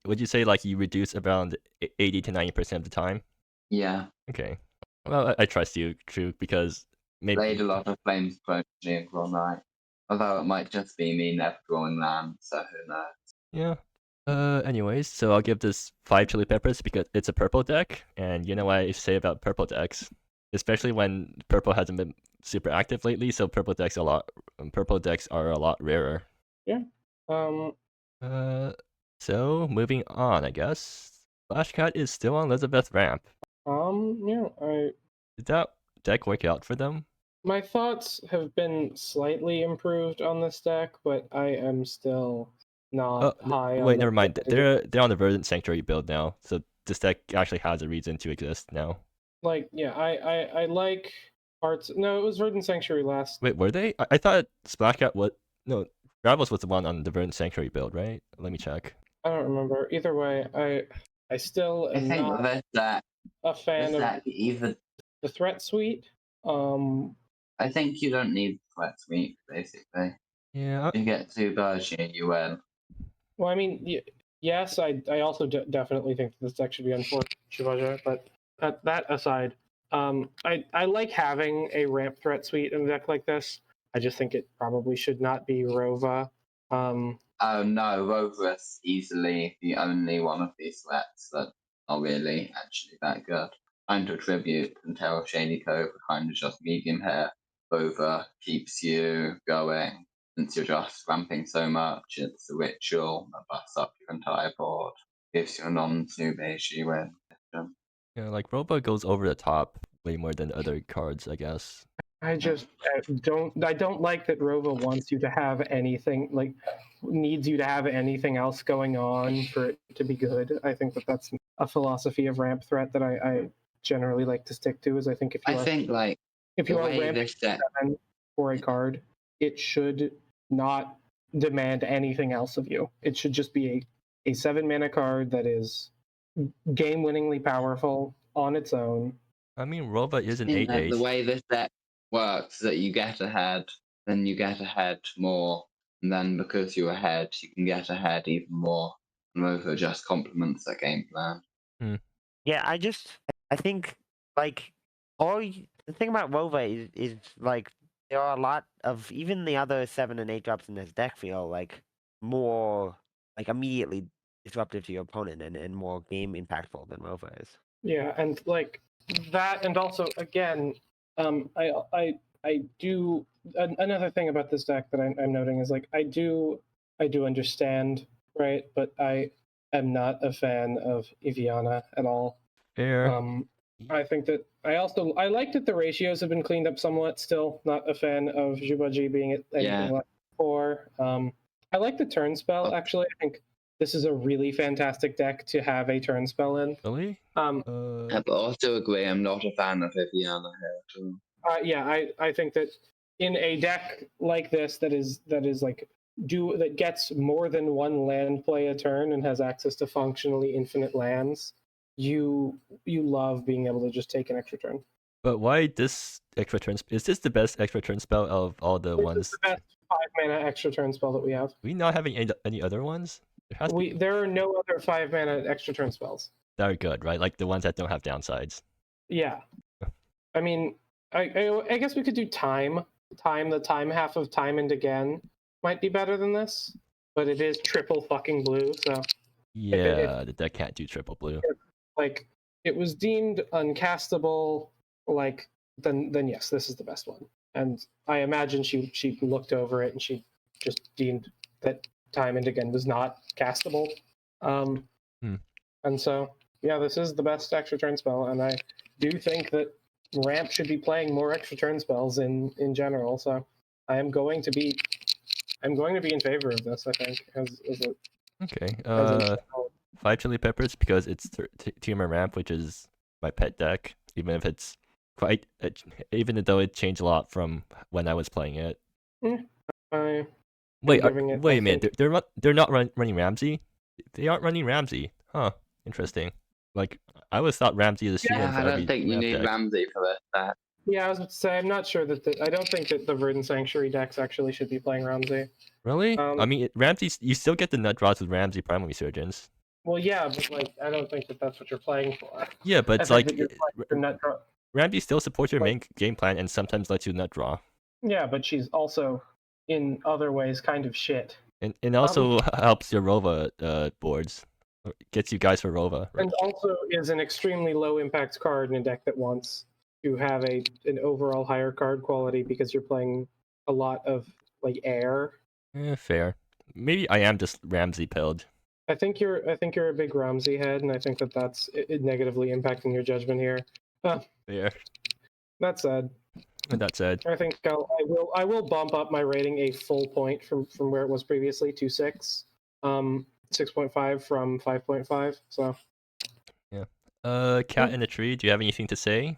would you say like you reduce around 80 to 90% of the time? Yeah. Okay. Well, I trust you, True, because maybe Played a lot of Flames Progeny all night. Although it might just be me never drawing land, so who knows. Yeah. Anyways, so I'll give this 5 chili peppers because it's a purple deck, and you know what I say about purple decks, especially when purple hasn't been super active lately. So purple decks are a lot rarer. Yeah. So moving on, I guess. Flashcat is still on Elizabeth ramp. Yeah. Did that deck work out for them? My thoughts have been slightly improved on this deck, but I am still not high on Wait, the never mind. deck. They're on the Verdant Sanctuary build now, so this deck actually has a reason to exist now. Like, yeah, I like parts. No, it was Verdant Sanctuary last. Wait, were they? I thought Splashcat was no. Ravels was the one on the Verdant Sanctuary build, right? Let me check. I don't remember. Either way, I still I am think not this deck, a fan this of deck either. the threat suite. I think you don't need Threat Suite, basically. Yeah. You get 2 Bergy, you win. Well, I mean, yes, I also definitely think this deck should be on Shivaja, but that aside, I like having a ramp threat suite in a deck like this. I just think it probably should not be Rova. Oh no, Rover is easily the only one of these threats that are really actually that good. Trying to attribute and tell Shady Cove are kind of just medium here. Rover keeps you going since you're just ramping so much. It's a ritual that busts up your entire board. Gives you a non-Subeshi win. Yeah, like Roba goes over the top way more than other cards, I guess. I just don't like that Rova wants you to have anything, like needs you to have anything else going on for it to be good. I think that's a philosophy of ramp threat that I generally like to stick to. Is I think if you are ramping 7 for a card, it should not demand anything else of you. It should just be a 7-mana card that is game-winningly powerful on its own. I mean, Roba is an 8/8. The way this deck works, that you get ahead, then you get ahead more, and then because you're ahead, you can get ahead even more. And Rover just complements that game plan. Yeah, I think like the thing about Rover is like there are a lot of even the other 7 and 8 drops in this deck feel like more like immediately disruptive to your opponent and more game impactful than Rover is. Yeah, and like that, and also again, I do another thing about this deck that I'm noting is like I do understand, right, but I am not a fan of Eviana at all. Fair. I think that I like that the ratios have been cleaned up somewhat. Still not a fan of Jubaji being at anything like 4. I like the turn spell actually. I think this is a really fantastic deck to have a turn spell in. Really? I also agree. I'm not a fan of Viviana here too. Yeah, I think that in a deck like this that gets more than one land play a turn and has access to functionally infinite lands, you love being able to just take an extra turn. But why this extra turn? Is this the best extra turn spell of all the ones? This is the best 5-mana extra turn spell that we have. We not having any other ones? There are no other 5-mana extra turn spells. That are good, right? Like the ones that don't have downsides. Yeah. I mean, I guess we could do time. The time half of Time and Again might be better than this, but it is triple fucking blue, so. Yeah, the deck can't do triple blue. Like, it was deemed uncastable, like, then yes, this is the best one. And I imagine she looked over it and she just deemed that Time and Again was not castable. And so, yeah, this is the best extra turn spell, and I do think that Ramp should be playing more extra turn spells in general. So I'm going to be in favor of this. I think okay. 5 chili peppers because it's Tumor Ramp, which is my pet deck. Even if it's even though it changed a lot from when I was playing it. Wait, giving it, wait I a minute. think- They're not running Ramsey. They aren't running Ramsey. Huh. Interesting. Like I always thought Ramsey is a shoe-in Yeah, for I every don't think you map need deck. Ramsey for this deck. Yeah, I was about to say, I'm not sure that I don't think that the Verdant Sanctuary decks actually should be playing Ramsey. Really? I mean, Ramsey. You still get the nut draws with Ramsey Primal Resurgence. Well, yeah, but like, I don't think that that's what you're playing for. Yeah, but I it's think like that you're playing for nut draw. Ramsey still supports your main game plan and sometimes lets you nut draw. Yeah, but she's also, in other ways, kind of shit. And also helps your Rova boards. Gets you guys for Rova. Right? And also is an extremely low impact card in a deck that wants to have an overall higher card quality because you're playing a lot of like air. Fair. Maybe I am just Ramsey pilled. I think you're a big Ramsey head, and I think that that's negatively impacting your judgment here. Fair. That said, With that said, I think I will bump up my rating a full point from where it was previously to 6. 6.5 from 5.5. So yeah. Cat in a tree. Do you have anything to say?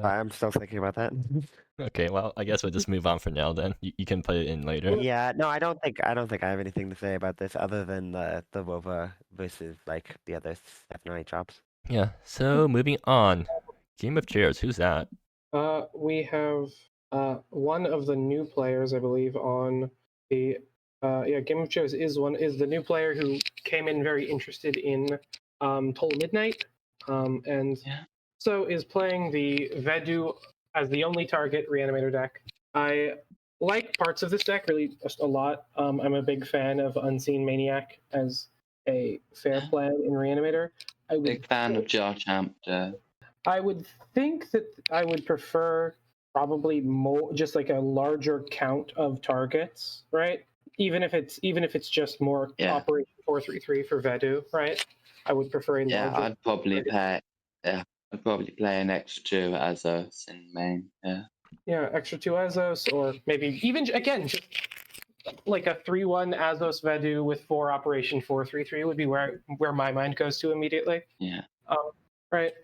I'm still thinking about that. Okay, well, I guess we'll just move on for now. Then you can put it in later. Yeah, no, I don't think I have anything to say about this other than the Rova versus like the other 7 or 8 drops. Yeah. So moving on. Game of Chairs. Who's that? we have one of the new players, I believe, on the Game of Chairs is the new player who came in very interested in Toll Midnight, and so is playing the Vedu as the only target Reanimator deck. I like parts of this deck really just a lot. I'm a big fan of Unseen Maniac as a fair plan in Reanimator. Big fan of Jar Champ. I would think that I would prefer probably more, just like a larger count of targets, right? Even if it's just more Operation 433 for Vedu, right? I would prefer a larger. Yeah, I'd probably play. Yeah, I'd probably play an extra 2 Azos in main. Yeah. Yeah, extra 2 Azos, or maybe even again just like a 3/1 Azos Vedu with 4 Operation 433 would be where my mind goes to immediately. Yeah. Right.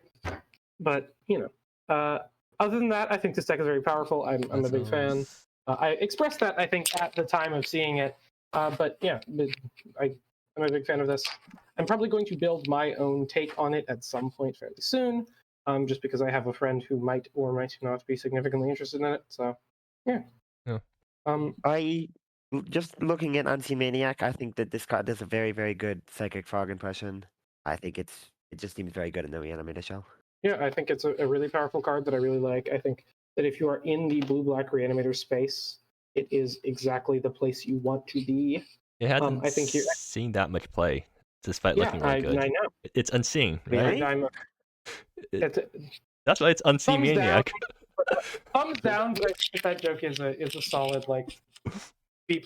But other than that, I think this deck is very powerful. I'm a big fan. I expressed that I think at the time of seeing it, but yeah, I'm a big fan of this. I'm probably going to build my own take on it at some point fairly soon, just because I have a friend who might or might not be significantly interested in it. So, yeah. I just looking at Unseen Maniac, I think that this card does a very, very good Psychic Fog impression. I think it just seems very good in the Reanimator shell. Yeah, I think it's a really powerful card that I really like. I think that if you are in the blue-black Reanimator space, it is exactly the place you want to be. It hasn't seen that much play, despite looking really good. I know. It's Unseen, right? That's why it's Unseen Maniac. Thumbs down, but I think that joke is a solid like B+.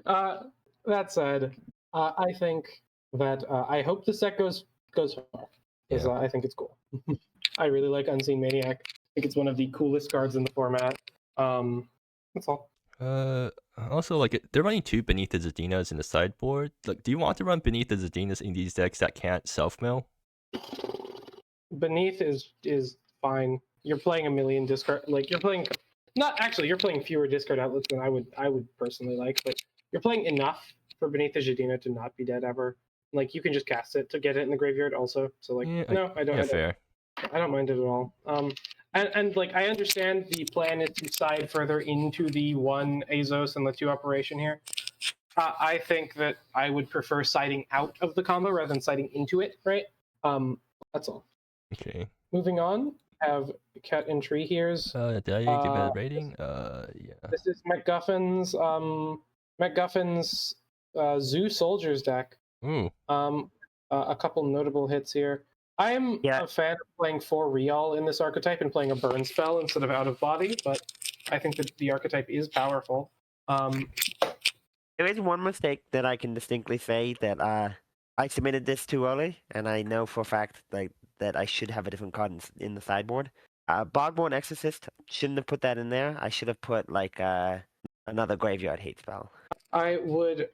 That said, I think that I hope the set goes far, because I think it's cool. I really like Unseen Maniac. I think it's one of the coolest cards in the format. That's all. Also, like they're running 2 Beneath the Zedinas in the sideboard. Like, do you want to run Beneath the Zedinas in these decks that can't self-mill? Beneath is fine. You're playing a million discard. Like you're playing, you're playing fewer discard outlets than I would personally like, but you're playing enough for Beneath the Zedina to not be dead ever. Like you can just cast it to get it in the graveyard also. So like I don't. Fair. I don't mind it at all. And like I understand the plan is to side further into the 1 Azos and the 2 Operation here. I think that I would prefer siding out of the combo rather than siding into it, right? That's all. Okay. Moving on, have Cat and Tree here's. Did I give it a rating? Yeah. This is MacGuffin's Zoo Soldiers deck. Ooh. A couple notable hits here. I am a fan of playing 4 Real in this archetype and playing a burn spell instead of out of body, but I think that the archetype is powerful. There is one mistake that I can distinctly say that I submitted this too early, and I know for a fact that I should have a different card in the sideboard. Bogborn Exorcist, shouldn't have put that in there. I should have put like another graveyard hate spell. I would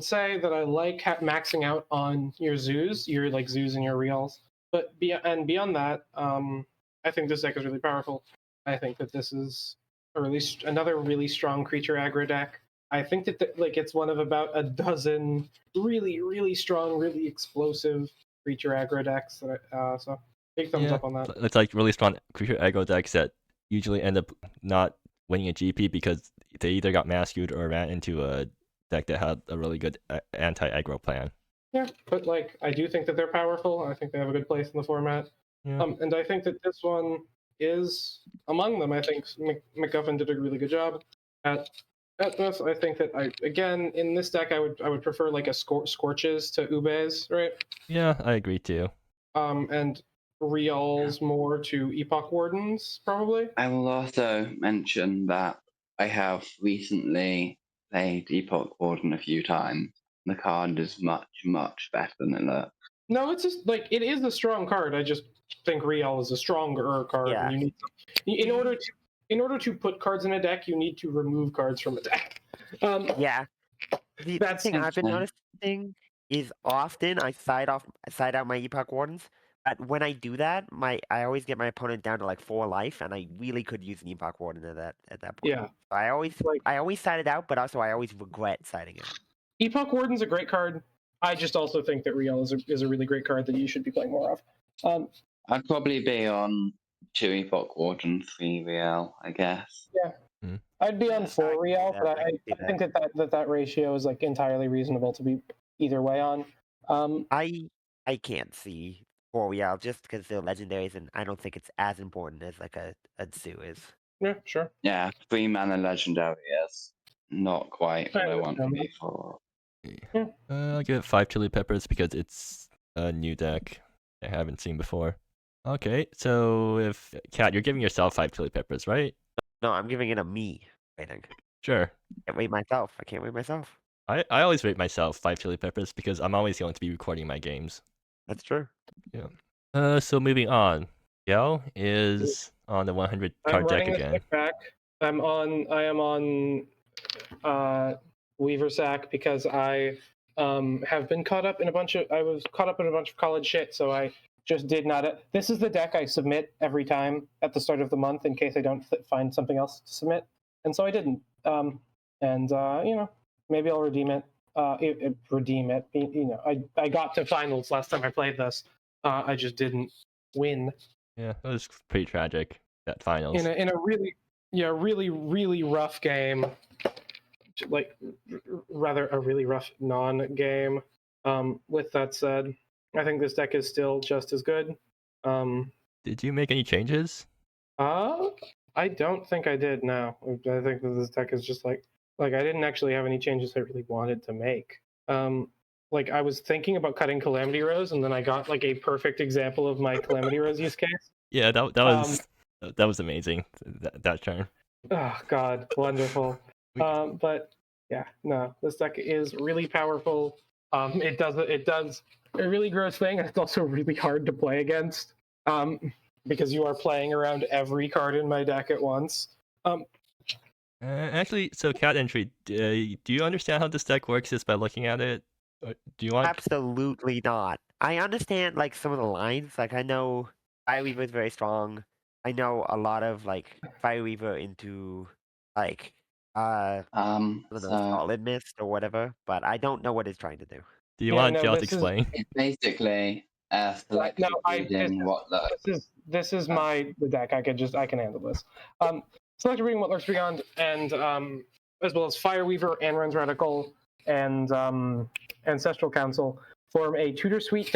say that I like maxing out on your zoos and your reals. But beyond that, I think this deck is really powerful. I think that this is or at least another really strong creature aggro deck. I think that it's one of about a dozen really, really strong, really explosive creature aggro decks. So big thumbs up on that. It's like really strong creature aggro decks that usually end up not winning a GP because they either got masked or ran into a deck that had a really good anti-aggro plan. Yeah, but like I do think that they're powerful. I think they have a good place in the format. Yeah. And I think that this one is among them. I think McGuffin did a really good job at this. I think that again in this deck I would prefer like a Scorches to Ubes, right? Yeah, I agree too. And Rials more to Epoch Wardens, probably. I will also mention that I have recently played Epoch Warden a few times. The card is much, much better than it looks. No, it's just like it is a strong card. I just think Rial is a stronger card. Yeah. And you need in order to put cards in a deck, you need to remove cards from a deck. Yeah. The That's thing I've been interesting. noticing is often I side out my Epoch Wardens, but when I do that, I always get my opponent down to like 4 life, and I really could use an Epoch Warden at that point. Yeah. I always side it out, but also I always regret siding out. Epoch Warden's a great card. I just also think that Rial is a really great card that you should be playing more of. I'd probably be on 2 Epoch Warden, 3 Real, I guess. Yeah. I'd be on 4 Rial, but I think that ratio is like entirely reasonable to be either way on. I can't see 4 Real just because they're legendaries, and I don't think it's as important as like a Zoo is. Yeah, sure. Yeah, 3 mana legendary is not quite what I want to be for. I'll give it 5 chili peppers because it's a new deck I haven't seen before. Okay, so if Kat, you're giving yourself 5 chili peppers, right? No, I'm giving it a me rating. Sure. I can't rate myself. I always rate myself 5 chili peppers because I'm always going to be recording my games. That's true. Yeah. So moving on. Yao is on the 100 card deck again. Back. I am on Weaver Sack because I have been caught up in I was caught up in a bunch of college shit, so I just did not. This is the deck I submit every time at the start of the month in case I don't find something else to submit, and so I didn't. Maybe I'll redeem it. Redeem it. I got to finals last time I played this. I just didn't win. Yeah, it was pretty tragic, that finals. In a really rough game, like rather a really rough non-game. With that said, I think this deck is still just as good. Did you make any changes? I don't think I did. No, I think that this deck is just like I didn't actually have any changes I really wanted to make. Like I was thinking about cutting Calamity Rose, and then I got like a perfect example of my Calamity Rose use case. Yeah, that was amazing. That turn. Oh God, wonderful. But yeah, no, this deck is really powerful. It does a really gross thing, and it's also really hard to play against. Because you are playing around every card in my deck at once. Actually, so Cat Entry, do you understand how this deck works just by looking at it? Or do you want? Absolutely not. I understand like some of the lines. Like I know Fireweaver is very strong. I know a lot of like Fireweaver into like Solid Mist or whatever, but I don't know what it's trying to do. Do you want Cal to explain? It's basically selective reading what lurks. This is the deck. I can handle this. Selective reading what lurks beyond, and as well as Fireweaver, Anran's Radical, and Ancestral Council form a tutor suite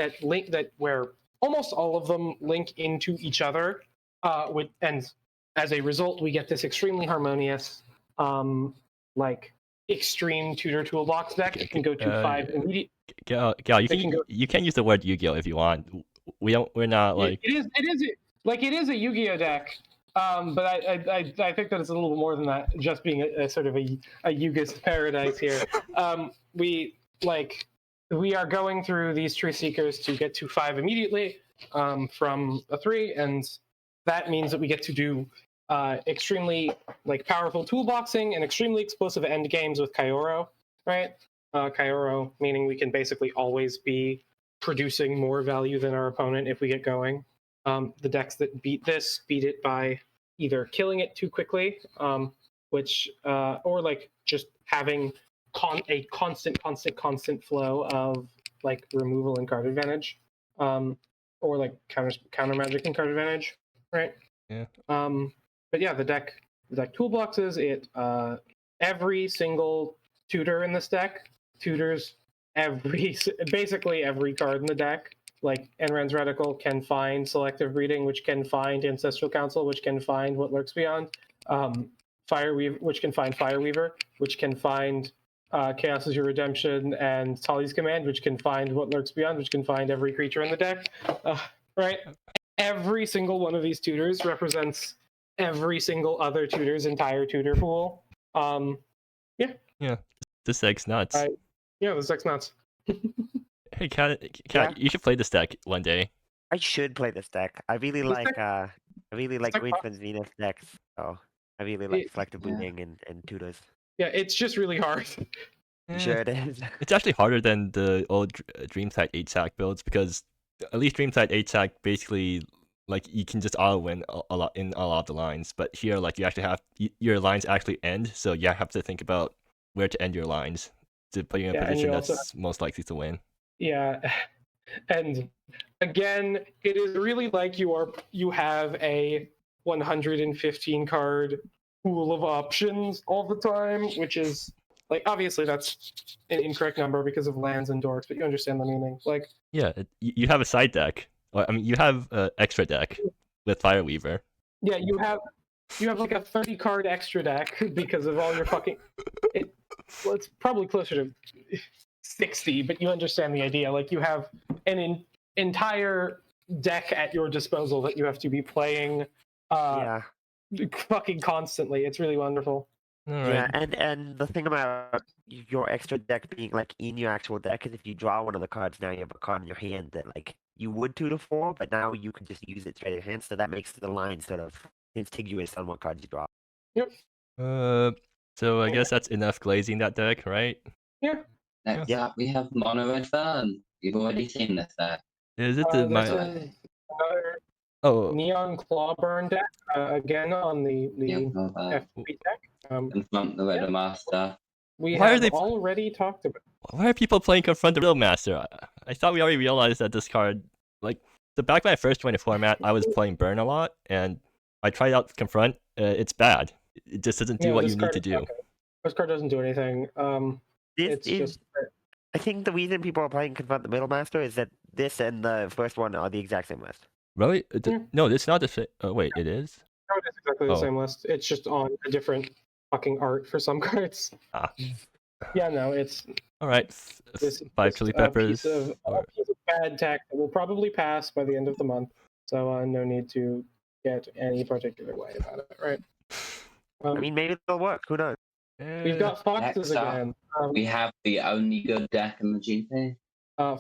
where almost all of them link into each other. And as a result, we get this extremely harmonious, extreme tutor toolbox deck. It can go to 5 immediate. Gal, you can use the word Yu-Gi-Oh if you want. We're not like. It is a Yu-Gi-Oh deck. But I think that it's a little more than that. Just being a sort of a Yugist paradise here. We are going through these True Seekers to get to 5 immediately from a 3, and that means that we get to do extremely powerful toolboxing and extremely explosive end games with Kaoro, right? Kaoro meaning we can basically always be producing more value than our opponent if we get going. The decks that beat it by either killing it too quickly, which or like just having a constant flow of like removal and card advantage, or like counter magic and card advantage, right? Yeah. But yeah, the deck toolboxes it. Every single tutor in this deck tutors basically every card in the deck. Like Enran's Radical can find Selective Breeding, which can find Ancestral Council, which can find What Lurks Beyond. Fireweaver, which can find Fireweaver, which can find Chaos is Your Redemption, and Tali's Command, which can find What Lurks Beyond, which can find every creature in the deck. Right? Every single one of these tutors represents every single other tutor's entire tutor pool. Yeah, this deck's nuts. Yeah, this deck's nuts. Hey, Kat, Yeah. you should play this deck one day. I should play this deck. I really This like deck- deck- Greenspan's Zenith decks. So I really like Selective Bleeding and tutors. Yeah, it's just really hard. I'm sure it is. It's actually harder than the old Dreamside 8-sack builds because at least Dreamside 8-sack basically like you can just auto win a lot in a lot of the lines, but here like you actually have your lines actually end, so you have to think about where to end your lines to put you in a position that's most likely to win. Yeah, and again, it is really like you have a 115 card pool of options all the time, which is like obviously that's an incorrect number because of lands and dorks, but you understand the meaning. Like yeah, you have a side deck. Or, I mean, you have an extra deck with Fireweaver. Yeah, you have like a 30 card extra deck because of all your fucking. Well, it's probably closer to 60, but you understand the idea. Like you have an entire deck at your disposal that you have to be playing fucking constantly. It's really wonderful. Yeah, and the thing about your extra deck being like in your actual deck is if you draw one of the cards, now you have a card in your hand that like you would 2 to 4, but now you can just use it straight in your hand, so that makes the line sort of contiguous on what cards you draw. Yep. So I guess that's enough glazing that deck, right? Yeah. Next up, we have Mono Red Fern. You've already seen this deck. Is it Another Neon Clawburn deck again on the FP deck. Confront the Riddle Master. We have already talked about. Why are people playing Confront the Riddle Master? I thought we already realized that this card, like back when I first joined the format, I was playing Burn a lot, and I tried out Confront. It's bad. It just doesn't do what you need to do. This card doesn't do anything. I think the reason people are playing Confront the Middle Master is that this and the first one are the exact same list. Really? No, it's not the same. Oh, wait, it is? No, it is exactly the same list. It's just on a different fucking art for some cards. Yeah, no, it's... Alright, 5 chili peppers. A piece of bad tech that will probably pass by the end of the month. So no need to get any particular way about it, right? I mean, maybe it'll work. Who knows? We've got Foxes again. We have the only good deck in the GP.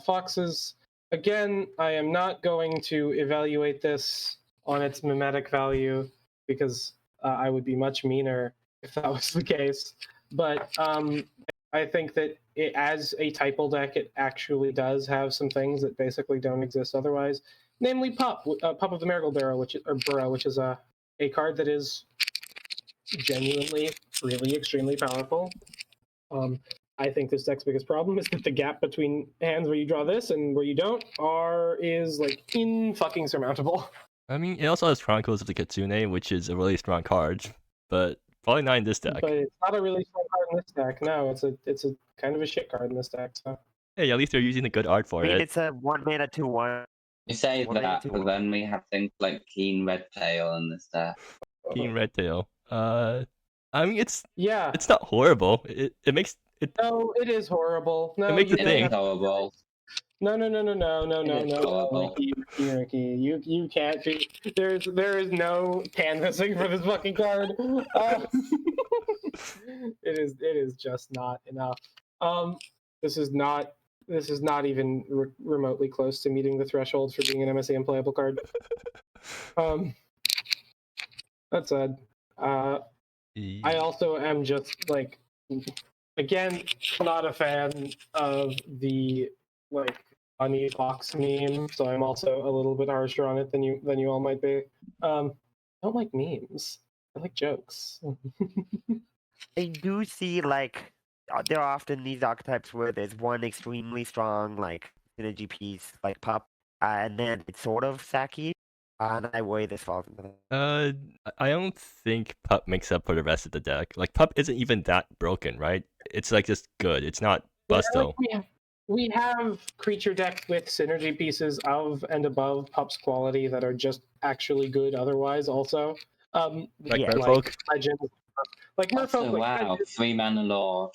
Foxes, again, I am not going to evaluate this on its mimetic value because I would be much meaner if that was the case. But I think that as a typal deck, it actually does have some things that basically don't exist otherwise. Namely, Pup of the Marigold Burrow, which is a card that is genuinely really extremely powerful. I think this deck's biggest problem is that the gap between hands where you draw this and where you don't is like fucking surmountable. I mean, it also has Chronicles of the Kitsune, which is a really strong card, but probably not in this deck. But it's not a really strong card in this deck. No, it's a kind of a shit card in this deck. So. Hey, at least they're using the good art for it. It's a 1-mana 2/1. You say that, but then we have things like Keen Red Tail in this deck. Keen Red Tail. I mean, it's not horrible. It makes it. No, it is horrible. No, it makes a thing. Horrible. No. Ricky, you can't do. There is no canvassing for this fucking card. It is just not enough. This is not even remotely close to meeting the threshold for being an MSEM playable card. That said, I also am just like, again, not a fan of the like Bunny Fox meme, so I'm also a little bit harsher on it than you all might be. don't like memes. I like jokes. I do see like there are often these archetypes where there's one extremely strong like synergy piece like pup, and then it's sort of sacky, and I worry this falls into that. I don't think Pup makes up for the rest of the deck. Like Pup isn't even that broken, right? It's like just good. It's not Yeah, busto. like we have creature decks with synergy pieces of and above Pup's quality that are just actually good otherwise also. Like Yeah. Merfolk. Legends, like Merfolk, Oh, like wow, Legends, 3-mana Lord.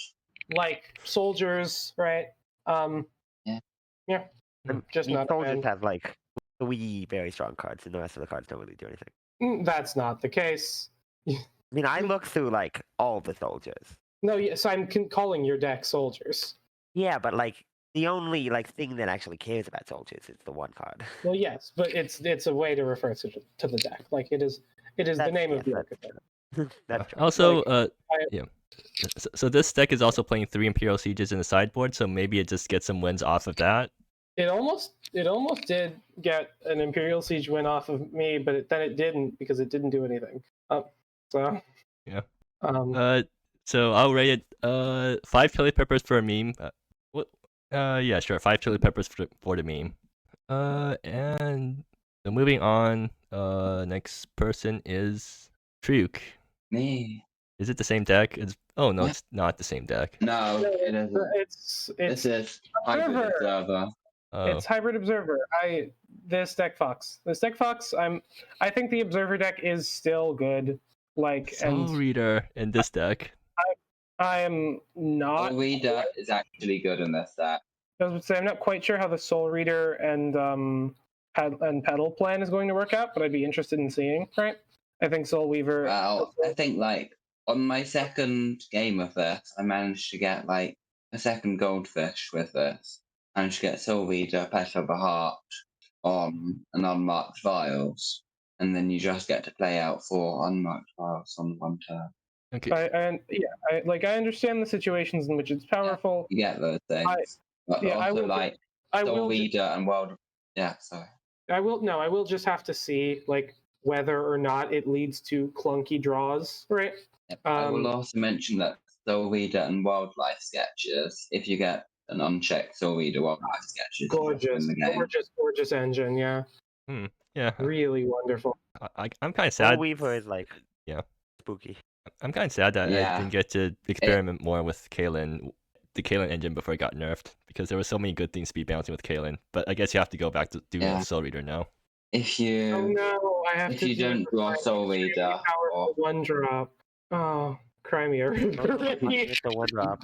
like soldiers, right? Yeah. Yeah, I just mean, not a soldiers fan. have like 3 very strong cards, and the rest of the cards don't really do anything. That's not the case. I mean, I look through like all the soldiers. No, yes, I'm calling your deck soldiers. Yeah, but like the only like thing that actually cares about soldiers is the one card. Well, yes, but it's a way to refer to the deck. Like it is the name of the archetype. That's true. Also, I- yeah. So this deck is also playing 3 Imperial Sieges in the sideboard, so maybe it just gets some wins off of that. It almost did get an Imperial Siege win off of me, but then it didn't because it didn't do anything. So Yeah. um, So I'll rate it 5 chili peppers for a meme. What? Yeah, sure. 5 chili peppers for the meme. And so moving on. Next person is Triuk. Me. Is it the same deck? Oh no, Yeah. it's not the same deck. No, it isn't. it's This is Hybrid Observer. Observer. Oh, It's Hybrid Observer. This deck fucks. I think the Observer deck is still good. Like Soul and Reader in this deck. I am not. Soul Reader is actually good in this deck. I was say I'm not quite sure how the Soul Reader and Pedal plan is going to work out, but I'd be interested in seeing. Right? I think Soul Weaver. Well, I think like on my second game of this, I managed to get like a second goldfish with this. I managed to get Soul Reader, Petal of the Heart on an unmarked vials, and then you just get to play out 4 unmarked vials on one turn. Okay. I understand the situations in which it's powerful. You get those things, but I also will. like I Soul will. Reader and World. Yeah, sorry. I will. No, I will just have to see like whether or not it leads to clunky draws. Right. I will also mention that Soul Reader and Wildlife Sketches, if you get an unchecked Soul Reader Wildlife Sketches, you just win the game. Gorgeous engine. Yeah. Yeah. Really wonderful. I'm kind of Soul sad. Weaver is like Yeah. spooky. I'm kind of sad that I Yeah. didn't get to experiment more with Kalen, the Kalen engine before it got nerfed, because there were so many good things to be bouncing with Kalen. But I guess you have to go back to doing Yeah. Soul Reader now. If Oh you no! I have if to. you don't draw Soul Reader, or one drop. Oh, cry me a river. It's the one drop.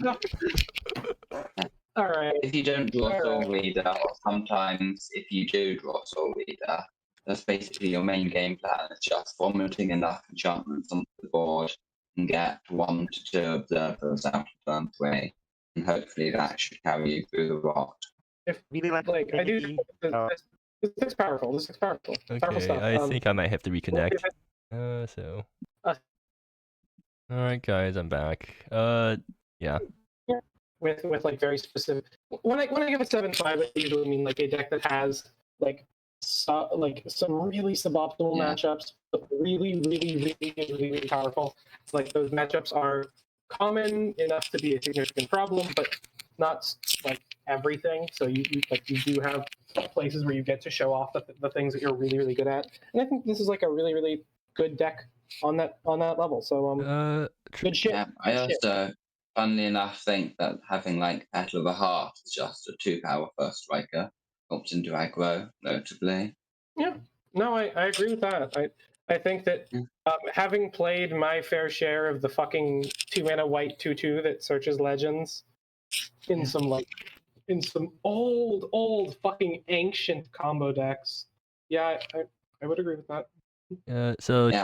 All right. if you don't draw All Soul right. Reader, or sometimes if you do draw Soul Reader, that's basically your main game plan. It's just vomiting enough enchantments onto the board and get 1 to 2 observers out of turn 3, and hopefully that should carry you through the rot. If Really like I do. Infinity, This is powerful. This is powerful. Powerful Okay, stuff. I think I might have to reconnect. if it- So. Uh. Alright, guys, I'm back. Yeah. with like very specific. When I give a 7-5, I usually mean like a deck that has like some really suboptimal Yeah. matchups, but really powerful. It's like those matchups are common enough to be a significant problem, but not like everything. So you do have places where you get to show off the things that you're really good at. And I think this is like a really good deck on that level. So good shit. Yeah, I Good shit. also, funnily enough, think that having like Petal of the Heart is just a 2-power first striker helps into aggro, notably. Yeah, no, I agree with that. I think that having played my fair share of the fucking 2-mana white 2/2 that searches legends in some old fucking ancient combo decks, yeah, I would agree with that. Yeah,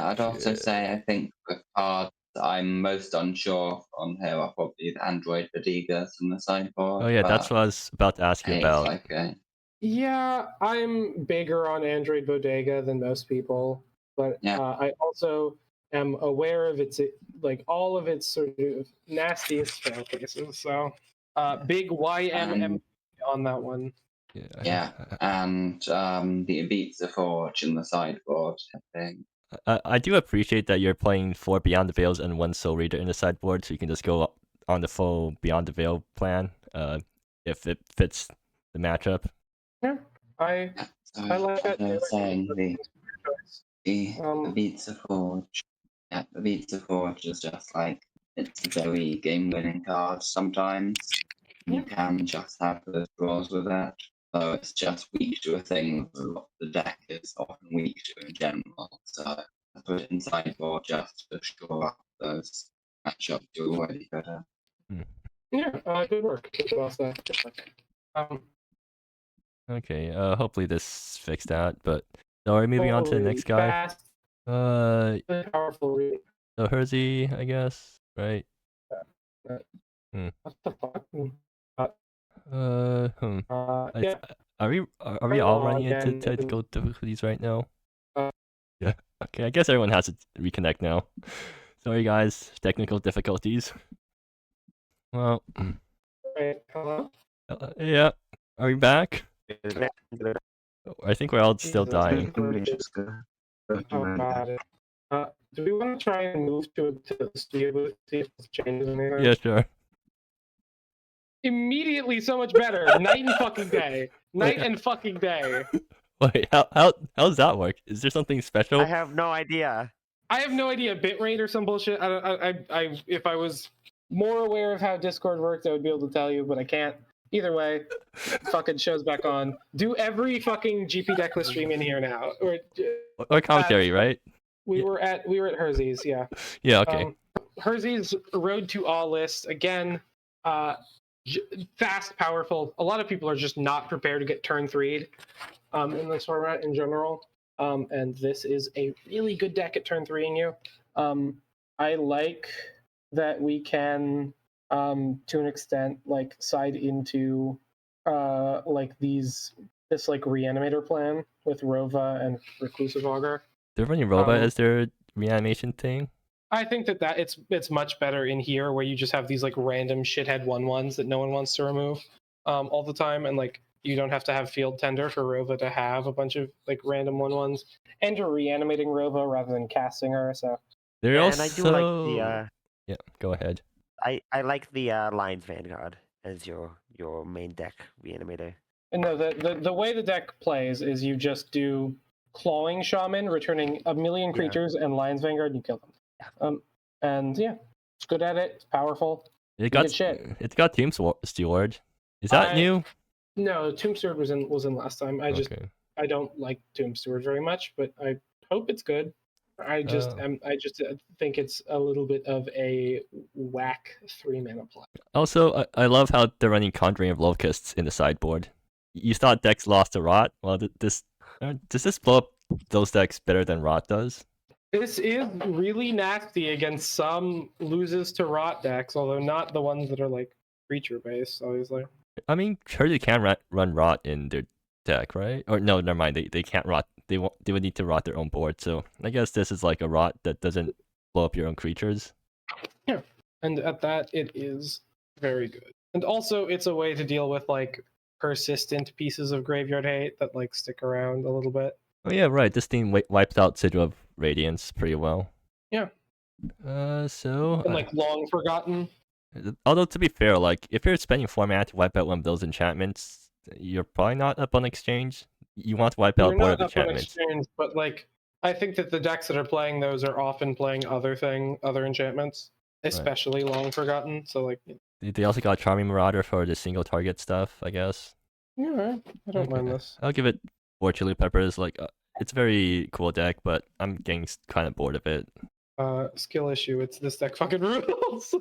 I'd also say I think the cards I'm most unsure on here are probably the Android Bodigas and the sideboard. Oh yeah, that's what I was about to ask you Hey, about. it's like Yeah, I'm bigger on Android Bodega than most people, but Yeah. I also am aware of its like all of its sort of nastiest fail cases. So big YMM on that one. Yeah, and the Ibiza Forge in the sideboard, I think. I do appreciate that you're playing 4 Beyond the Veils and 1 Soul Reader in the sideboard, so you can just go on the full Beyond the Veil plan if it fits the matchup. Yeah, I like that. I was saying the Um, Pizza Forge. Yeah, the Pizza Forge is just like it's a very game-winning card. Sometimes you can just have those draws with it, so it's just weak to a thing that a lot of the deck is often weak to in general. So I put it in sideboard just to shore up those matchups you're already good at. Yeah, good work. Good work. Okay, hopefully this fixed that, but so are we moving on to the next guy? Fast, powerful reading. So Hersey, I guess, right? What the fuck? Yeah. Are we all running into technical difficulties right now? Yeah. Okay, I guess everyone has to reconnect now. Sorry guys, technical difficulties. Well, Wait, hello? yeah. Are we back? I think we're all still Jesus. dying. Oh, God. Do we want to try and move to the studio booth, see if this changes anything? Yeah, sure. Immediately so much better. Night and fucking day. Night and fucking day. Wait, how does that work? Is there something special? I have no idea. I have no idea. Bitrate or some bullshit. I if I was more aware of how Discord worked, I would be able to tell you, but I can't. Either way, fucking show's back on. Do every fucking GP Decklist stream in here now, or commentary, right? We were at Hersey's, yeah. Yeah, okay. Hersey's Road to All list again. Fast, powerful. A lot of people are just not prepared to get turn 3'd in this format in general. And this is a really good deck at turn 3ing you. I like that we can, to an extent, like side into like this like reanimator plan with Rova and Reclusive Augur. They're running Rova as their reanimation thing. I think that it's much better in here where you just have these like random shithead 1/1s that no one wants to remove all the time, and like you don't have to have Field Tender for Rova to have a bunch of like random 1/1s, and you're reanimating Rova rather than casting her. So they're also... and I do like the yeah, go ahead. I like the Lion's Vanguard as your main deck reanimator. And no, the way the deck plays is you just do Clawing Shaman, returning 1,000,000 creatures, and Lion's Vanguard, and you kill them. And yeah, it's good at it. It's powerful. It's got Tomb Steward. Is that new? No, Tomb Steward was in last time. I don't like Tomb Steward very much, but I hope it's good. I just think it's a little bit of a whack 3-mana play. Also, I love how they're running Conjuring of Locusts in the sideboard. You thought decks lost to Rot? Well, does this blow up those decks better than Rot does? This is really nasty against some loses to Rot decks, although not the ones that are like creature based, obviously. I mean, sure they can run Rot in their deck, right? Or no, never mind. They can't Rot. They would need to Rot their own board. So I guess this is like a Rot that doesn't blow up your own creatures. Yeah, and at that it is very good. And also, it's a way to deal with like persistent pieces of graveyard hate that like stick around a little bit. Oh yeah, right. This thing wiped out Sigil of Radiance pretty well. Yeah. So... and like long forgotten. Although to be fair, like if you're spending 4 mana to wipe out one of those enchantments, you're probably not up on exchange. You want to wipe out board of enchantments. Exchange, but like I think that the decks that are playing those are often playing other enchantments, especially long forgotten. So like they also got Charming Marauder for the single target stuff, I guess. Yeah, I don't mind this. I'll give it 4 Chili Peppers. Like it's a very cool deck, but I'm getting kind of bored of it. Skill issue. It's this deck fucking rules.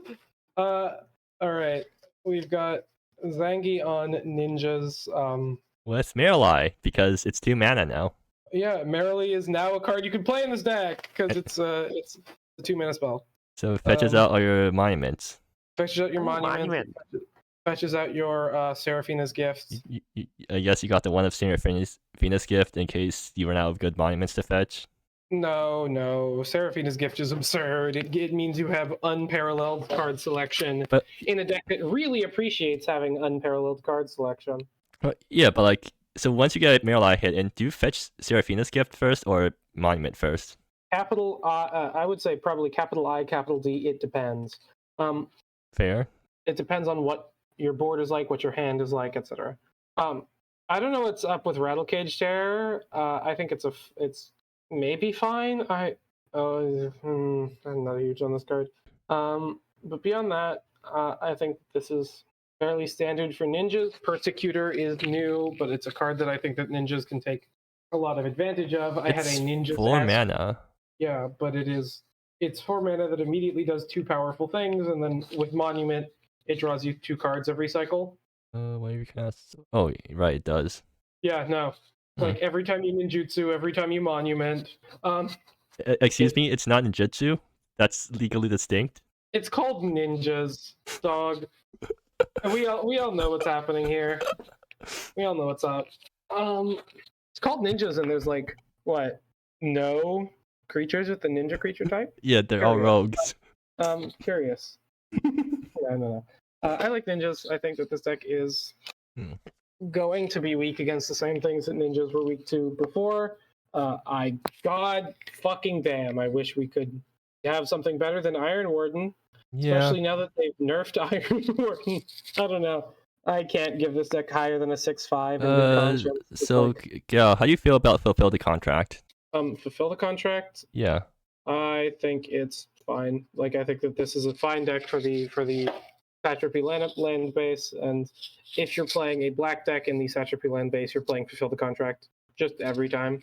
All right, we've got Zangi on ninjas. Well, it's Merrily because it's 2 mana now. Yeah, Merrily is now a card you can play in this deck because it's a 2-mana spell. So it fetches out all your monuments. Fetches out your monument. Fetches out your Seraphina's Gift. I guess you got the one of Seraphina's Gift in case you run out of good monuments to fetch. No. Seraphina's Gift is absurd. It means you have unparalleled card selection in a deck that really appreciates having unparalleled card selection. Yeah, but like, so once you get Merrily hit, and do you fetch Seraphina's Gift first or Monument first? capital I would say probably capital I, capital D. It depends. Fair. It depends on what your board is like, what your hand is like, etc. I don't know what's up with Rattle Cage Terror. I think it's maybe fine. I'm not huge on this card. But beyond that, I think this is fairly standard for ninjas. Persecutor is new, but it's a card that I think that ninjas can take a lot of advantage of. I had a ninja 4 mana. Yeah, but it's 4 mana that immediately does 2 powerful things, and then with Monument, it draws you 2 cards every cycle. What do you cast? Oh, right, it does. Yeah, no. Like every time you ninjutsu, every time you monument. Excuse me, it's not ninjutsu? That's legally distinct? It's called ninjas, dog. And we all know what's happening here. We all know what's up. It's called ninjas, and there's like what? No creatures with the ninja creature type? Yeah, they're all rogues. Curious. Yeah, I don't know. I like ninjas. I think that this deck is going to be weak against the same things that ninjas were weak to before. God fucking damn, I wish we could have something better than Iron Warden. Yeah. Especially now that they've nerfed Iron Warden. I don't know. I can't give this deck higher than a 6/5. So, yeah, how do you feel about Fulfill the Contract? Fulfill the Contract? Yeah. I think it's fine. Like, I think that this is a fine deck for the Satrapy land base, and if you're playing a black deck in the Satrapy land base, you're playing Fulfill the Contract just every time.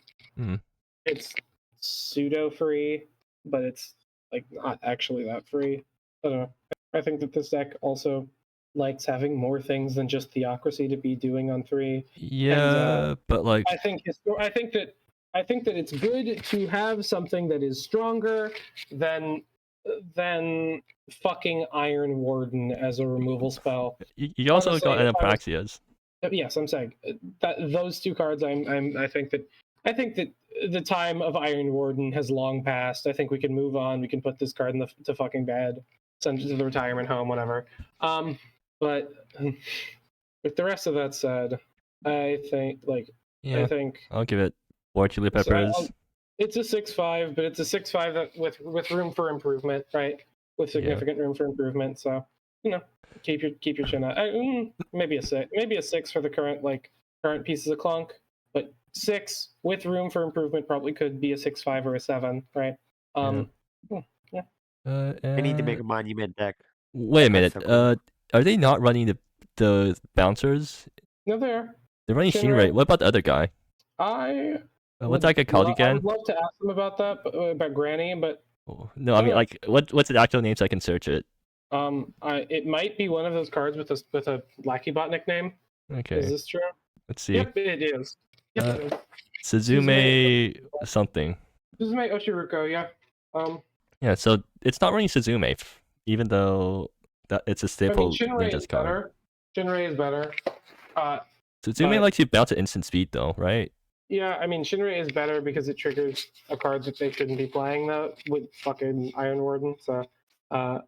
It's pseudo free, but it's like not actually that free. I don't know. I think that this deck also likes having more things than just Theocracy to be doing on 3. Yeah, and, but like I think that it's good to have something that is stronger than fucking Iron Warden as a removal spell. You also got Anapraxias. Yes, I'm saying that those 2 cards. I think that the time of Iron Warden has long passed. I think we can move on. We can put this card to fucking bed, send it to the retirement home, whatever. But with the rest of that said, I think I'll give it 4 chili peppers. So it's a 6/5, but it's a 6/5 that with room for improvement, right? With significant room for improvement. So keep your chin up. Maybe a 6 for the current pieces of clunk, but 6 with room for improvement probably could be a 6/5 or a 7, right? Yeah. I need to make a monument deck. Wait a minute. Are they not running the bouncers? No, they are. They're running Shinrei. What about the other guy? What's that guy called again? I would love to ask them about that, about Granny, but no, I mean like what's the actual name so I can search it? It might be one of those cards with a Lackey-Bot nickname. Okay. Is this true? Let's see. Yep, it is. Suzume something. Suzume Oshiruko, yeah. Yeah, so it's not running Suzume, even though that it's a staple ninja's card. Shinrei is better. Suzume likes you bounce at instant speed though, right? Yeah, I mean Shinrei is better because it triggers a card that they shouldn't be playing though with fucking Iron Warden. So I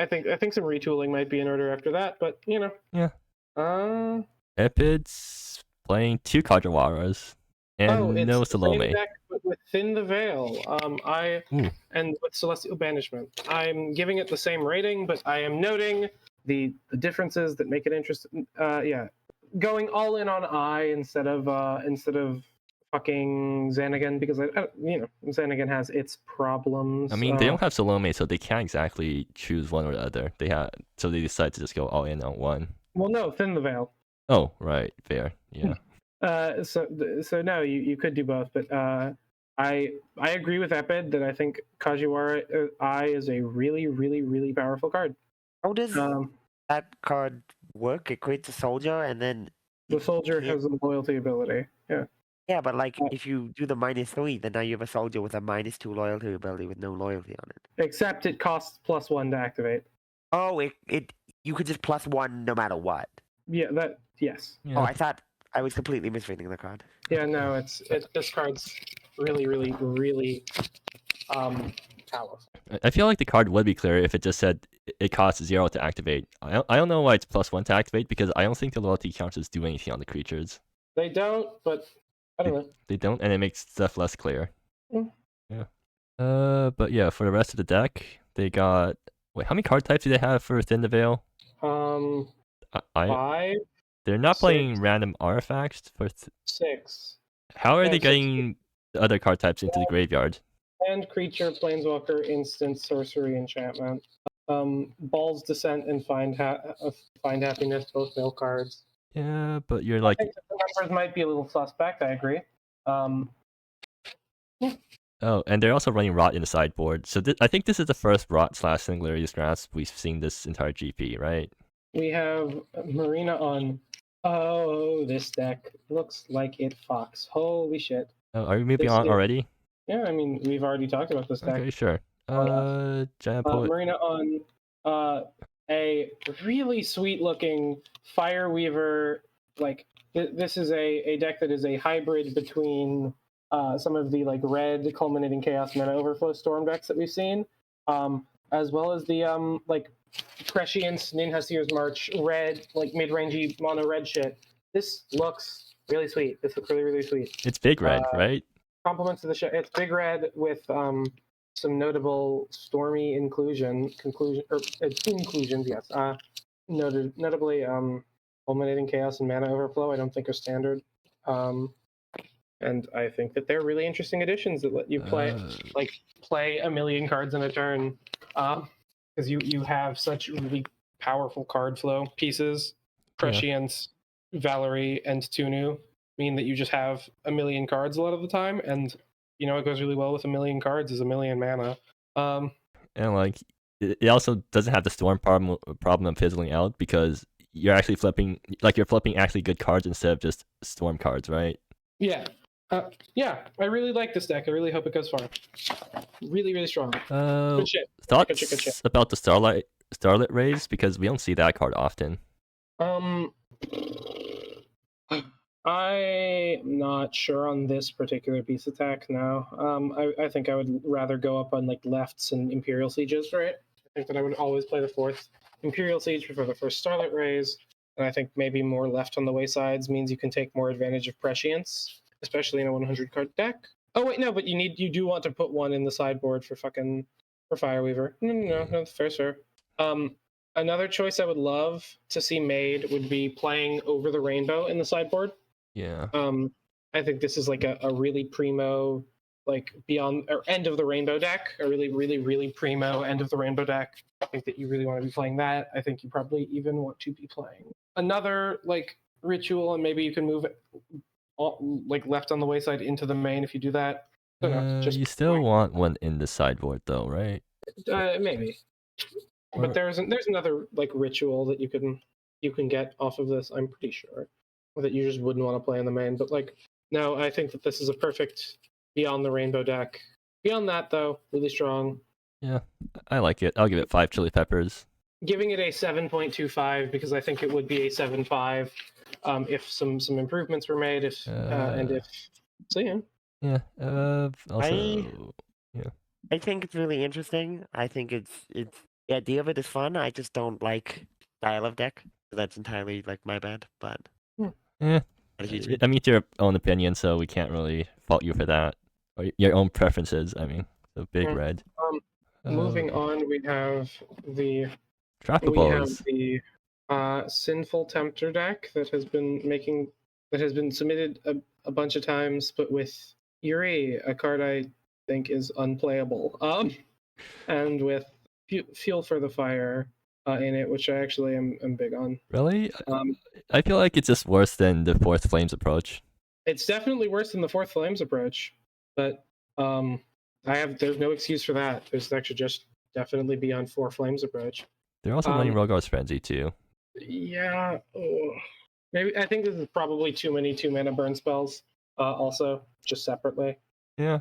think some retooling might be in order after that, but Yeah. Epid's playing 2 Kajiwaras and no Salome. Deck, but within the Veil. And with Celestial Banishment. I'm giving it the same rating, but I am noting the differences that make it interesting. Going all in on I instead of fucking Xanagan, because Xanagan has its problems. I mean, they don't have Salome, so they can't exactly choose one or the other. So they decide to just go all in on one. Well, no, Thin the Veil. Oh, right, fair, yeah. So no, you could do both, but I agree with Epid that I think Kajiwara I is a really, really, really powerful card. How does that card work? It creates a soldier, and then the soldier has a loyalty ability. Yeah. Yeah, but if you do the -3, then now you have a soldier with a -2 loyalty ability with no loyalty on it. Except it costs +1 to activate. Oh, you could just +1 no matter what. Yeah, yes. Yeah. Oh, I thought I was completely misreading the card. Yeah, no, this card's really, really, really powerful. I feel like the card would be clearer if it just said it costs 0 to activate. I don't know why it's +1 to activate, because I don't think the loyalty counters do anything on the creatures. They don't, but I don't know. They don't, and it makes stuff less clear. Mm. Yeah. But yeah, for the rest of the deck, they got. Wait, how many card types do they have for Thin the Veil? I 5, they're not 6, playing random artifacts for. 6. How are They they have 6 getting the other card types into the graveyard? and creature, planeswalker, instant, sorcery, enchantment. Ball's Descent and Find Happiness, both mill cards. Yeah, but you're I like. think the numbers might be a little suspect. I agree. Oh, and they're also running Rot in the sideboard. So I think this is the first Rot / Singularity's Grasp we've seen this entire GP, right? We have Marina on. Oh, this deck looks like it fucks. Holy shit. Oh, are we moving This on is- already? Yeah, I mean, we've already talked about this deck. Okay, sure. Giant Poet. Marina on a really sweet looking Fireweaver. Like, this is a deck that is a hybrid between some of the like red Culminating Chaos Mana Overflow Storm decks that we've seen, as well as the like Prescience, Ninhasir's March, red, like mid-rangey mono red shit. This looks really sweet. This looks really, really sweet. It's big red, right? Compliments to the show. It's big red with some notable stormy inclusions. Yes. Notably, Culminating Chaos and Mana Overflow. I don't think are standard. And I think that they're really interesting additions that let you play a million cards in a turn. Because you have such really powerful card flow pieces. Prescience, Valerie, and Tunu mean that you just have a million cards a lot of the time, and it goes really well with a million cards is a million mana. And like it also doesn't have the storm problem of fizzling out because you're actually flipping actually good cards instead of just storm cards, right? Yeah. Yeah, I really like this deck. I really hope it goes far. Really, really strong. Good shit. Thoughts Good shit. about the Starlit Rays, because we don't see that card often. I'm not sure on this particular piece attack now. I think I would rather go up on like lefts and Imperial Sieges for it. I think that I would always play the 4th Imperial Siege before the first Starlit Rays. And I think maybe more left on the waysides means you can take more advantage of Prescience, especially in a 100 card deck. Oh wait, no, but you do want to put one in the sideboard for Fireweaver. No, fair. Another choice I would love to see made would be playing Over the Rainbow in the sideboard. Yeah. I think this is like a really primo, like beyond or end of the rainbow deck, a really, really, really primo end of the rainbow deck. I think that you really want to be playing that. I think you probably even want to be playing another like ritual, and maybe you can move it like left on the wayside into the main if you do that. You still want one in the sideboard though, right? Maybe. But there's another like ritual that you can get off of this, I'm pretty sure, that you just wouldn't want to play in the main. But like, no, I think that this is a perfect beyond the rainbow deck. Beyond that, though, really strong. Yeah, I like it. I'll give it 5 chili peppers. Giving it a 7.25 because I think it would be a 7.5 if some improvements were made. Yeah. I think it's really interesting. I think it's the idea of it is fun. I just don't like style of deck. That's entirely like my bad, but yeah. I mean, it's your own opinion, so we can't really fault you for that. Or your own preferences, I mean. So big red. Moving on, we have the Sinful Tempter deck that has been submitted a bunch of times, but with Yuri, a card I think is unplayable. And with Fuel for the Fire in it, which I actually am big on. Really? I feel like it's just worse than the 4th Flames approach. It's definitely worse than the 4th Flames approach, but there's no excuse for that. There's actually just definitely beyond 4 Flames approach. They're also running Rogar's Frenzy too. Yeah. Maybe I think this is probably too many 2-mana burn spells. Also, just separately. Yeah.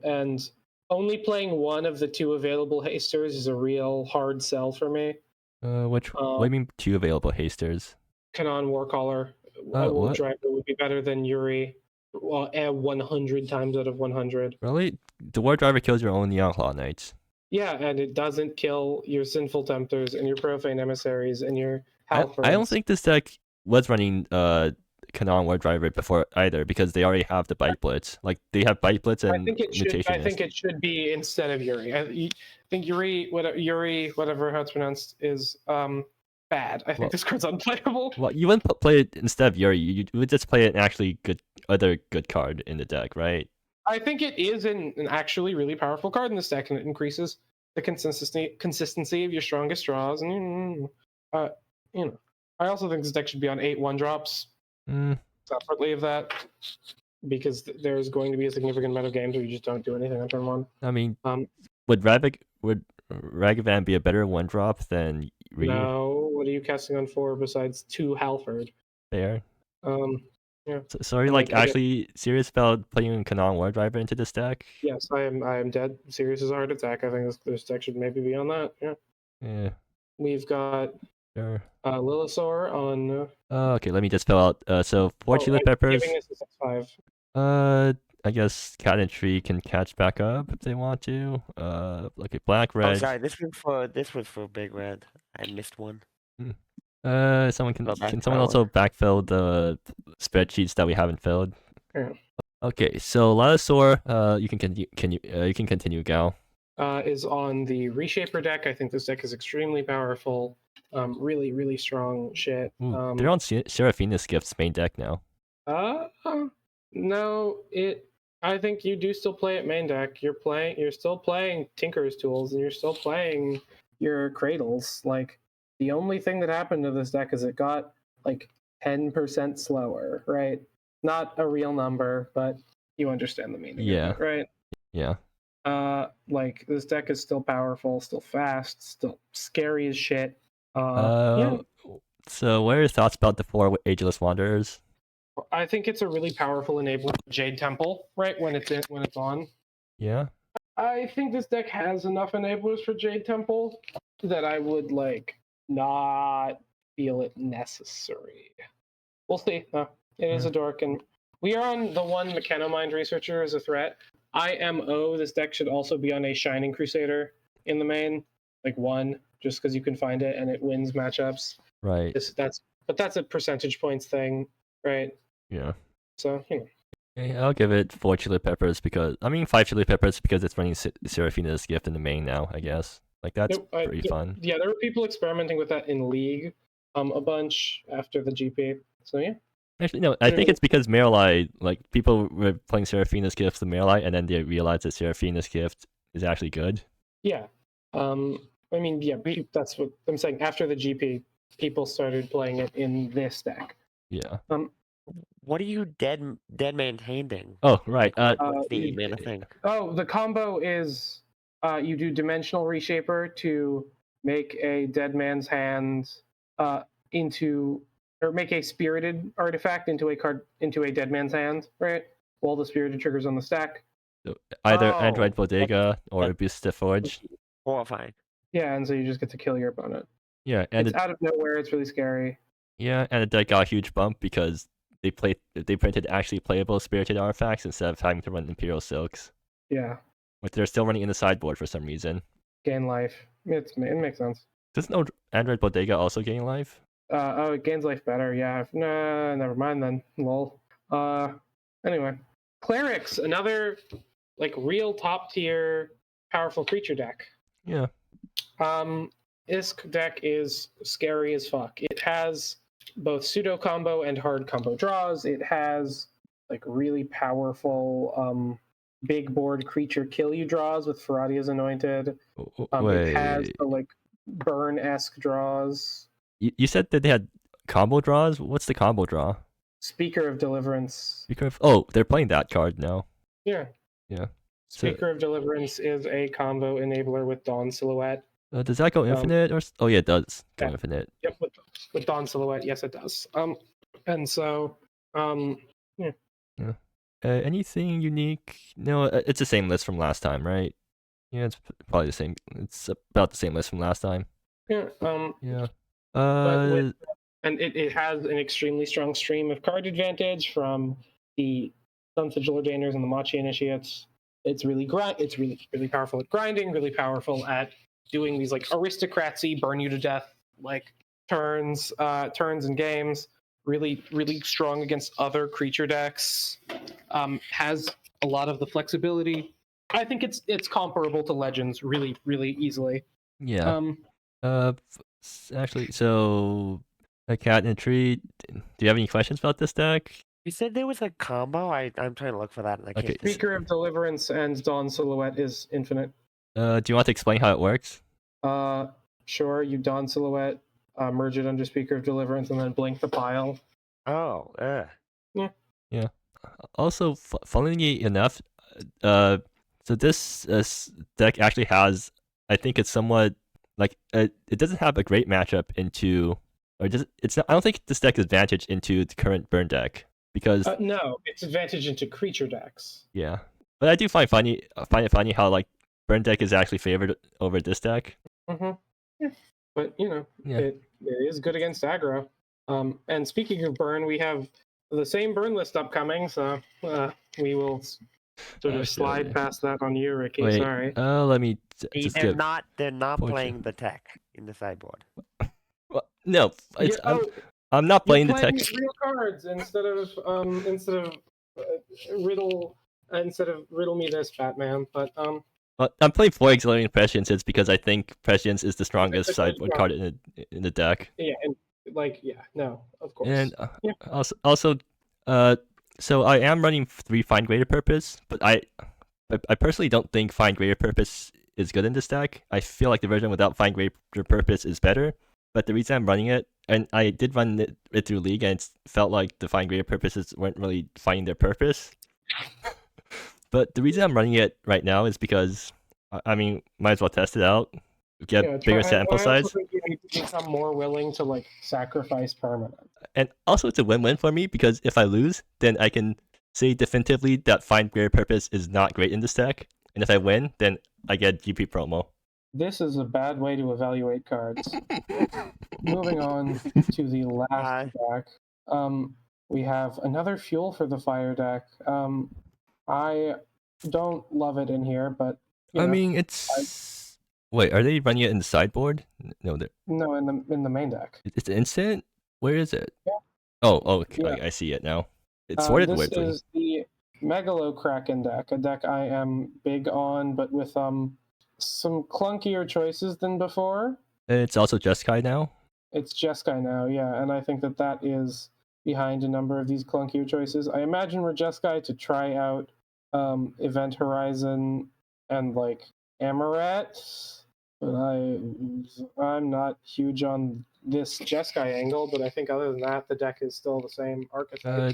And only playing one of the 2 available hasters is a real hard sell for me. What do you mean 2 available hasters? Kanan Warcaller. War Driver would be better than Yuri 100 times out of 100. Really? The War Driver kills your own Neon Claw Knights. Yeah, and it doesn't kill your Sinful Tempters and your Profane Emissaries and your Halfords. I don't think this deck was running Kanon War Driver before either because they already have the Bite Blitz. Like they have Bite Blitz and I think it Mutationist. should be instead of Yuri. I think Yuri, whatever how it's pronounced, is bad. I think this card's unplayable. Well, you wouldn't play it instead of Yuri. You would just play an actually other good card in the deck, right? I think it is an actually really powerful card in this deck, and it increases the consistency of your strongest draws. And I also think this deck should be on 8 1-drops separately of that, because there's going to be a significant amount of games where you just don't do anything on turn 1. I mean, would Ragavan be a better 1-drop than Reed? No, what are you casting on 4 besides 2 Halford? Fair. Yeah. So are you actually serious about playing Kanon War Driver into this deck? Yes, I am dead serious as a heart attack. I think this deck should maybe be on that. Yeah. We've got Lillisaur on. Okay, let me just fill out. So 4 chili peppers. Giving us a 6/5. I guess Cat and Tree can catch back up if they want to. Okay, black, red. Oh, sorry. This was for Big Red. I missed one. Can someone also backfill the spreadsheets that we haven't filled? Yeah. Okay, so Lillisaur, you can continue, Gal. Is on the Reshaper deck. I think this deck is extremely powerful. Really, really strong shit. They're on Seraphina's Gift's main deck now. No, I think you do still play it main deck. You're still playing Tinker's Tools, and you're still playing your Cradles. Like, the only thing that happened to this deck is it got like 10% slower, right? Not a real number, but you understand the meaning. Yeah. Of it, right? Yeah. Like, this deck is still powerful, still fast, still scary as shit. So what are your thoughts about the 4 Ageless Wanderers? I think it's a really powerful enabler of Jade Temple, right? When it's on. Yeah. I think this deck has enough enablers for Jade Temple that I would not feel it necessary. We'll see. It is a dork, and we are on the one Mechanomind Researcher as a threat. IMO, this deck should also be on a Shining Crusader in the main, 1, just because you can find it and it wins matchups. Right. That's a percentage points thing, right? Yeah. So, Okay, I'll give it 4 chili peppers 5 chili peppers because it's running Seraphina's Gift in the main now, I guess. That's pretty fun. Yeah, there were people experimenting with that in League a bunch after the GP. So, yeah. Actually, no, I think it's because Marilai, people were playing Seraphina's Gift to Marilai, and then they realized that Seraphina's Gift is actually good. Yeah. That's what I'm saying. After the GP, people started playing it in this deck. Yeah. What are you dead maintaining? Oh, right. What's the mana thing? Oh, the combo is you do Dimensional Reshaper to make a dead man's hand make a spirited artifact into a dead man's hand, right? While the spirited triggers on the stack. So either Android Bodega or Abusive Forge. Horrifying. Yeah, and so you just get to kill your opponent. Yeah, and it's out of nowhere. It's really scary. Yeah, and the deck got a huge bump because they printed actually playable spirited artifacts instead of having to run Imperial Silks. Yeah. But they're still running in the sideboard for some reason. Gain life. It makes sense. Doesn't Android Bodega also gain life? It gains life better, yeah. Nah, never mind then. Lol. Anyway. Clerics, another real top tier powerful creature deck. Yeah. This deck is scary as fuck. It has both pseudo combo and hard combo draws. It has really powerful big board creature kill you draws with Ferradia's Anointed. It has the burn-esque draws. You said that they had combo draws? What's the combo draw? Speaker of Deliverance. They're playing that card now. Yeah. Yeah. Speaker of Deliverance is a combo enabler with Dawn Silhouette. Does that go infinite or? Oh yeah, it does go infinite. Yep, with Dawn Silhouette, yes, it does. And so, yeah. Yeah. Anything unique? No, it's the same list from last time, right? Yeah, it's probably the same. It's about the same list from last time. Yeah. Yeah. And it has an extremely strong stream of card advantage from the Sun Sigil Ordainers and the Machi Initiates. It's really really powerful at grinding, really powerful at doing these aristocracy burn you to death turns and games. really strong against other creature decks. Has a lot of the flexibility. I think it's comparable to Legends really easily. Yeah. Actually, so a cat and a tree. Do you have any questions about this deck? You said there was a combo. I'm trying to look for that, and I can't. Okay, see it. Speaker of Deliverance and Dawn Silhouette is infinite. Do you want to explain how it works? Sure. You Dawn Silhouette, merge it under Speaker of Deliverance, and then blink the pile. Oh, Yeah. Also, funnily enough, so this deck actually has, I think it's somewhat like it doesn't have a great matchup into, or just it's not. I don't think this deck is advantage into the current burn deck because No, it's advantage into creature decks. yeah. But I do find it funny how like burn deck is actually favored over this deck. Mm-hmm. Yeah. But it is good against aggro. And speaking of burn, we have the same burn list upcoming, so we will sort of slide past that on you, Ricky. Wait, Sorry. let me just they're get. not Portrait. playing the tech in the sideboard. Well, no, it's, Yeah, I'm not playing the tech. real cards instead of riddle me this, Batman. But I'm playing 4 Exhilarating Prescience. It's because I think Prescience is the strongest sideboard card in the deck. Yeah, and no, of course. And also, so I am running 3 Find Greater Purpose, but I personally don't think Find Greater Purpose is good in this deck. I feel like the version without Find Greater Purpose is better. But the reason I'm running it, and I did run it through League, and it felt like the Find Greater Purposes weren't really finding their purpose. But the reason I'm running it right now is because, I mean, might as well test it out, get bigger sample size. I also think you need to become more willing to like sacrifice permanent. And also, it's a win-win for me because if I lose, then I can say definitively that Find Greater Purpose is not great in this deck, and if I win, then I get GP promo. This is a bad way to evaluate cards. Moving on to the last deck. We have another fuel for the fire deck. I don't love it in here, but I mean, it's. Wait, are they running it in the sideboard? No, they're. No, in the main deck. It's instant. Where is it? Yeah. Oh, okay. Yeah. I see it now. It's sorted weirdly. This is the Megalo Kraken deck, a deck I am big on, but with some clunkier choices than before. It's also Jeskai now. It's Jeskai now, yeah, and I think that is behind a number of these clunkier choices. I imagine we're Jeskai to try out Event Horizon and like Amaret, but I'm not huge on this Jeskai angle, but I think other than that, the deck is still the same archetype.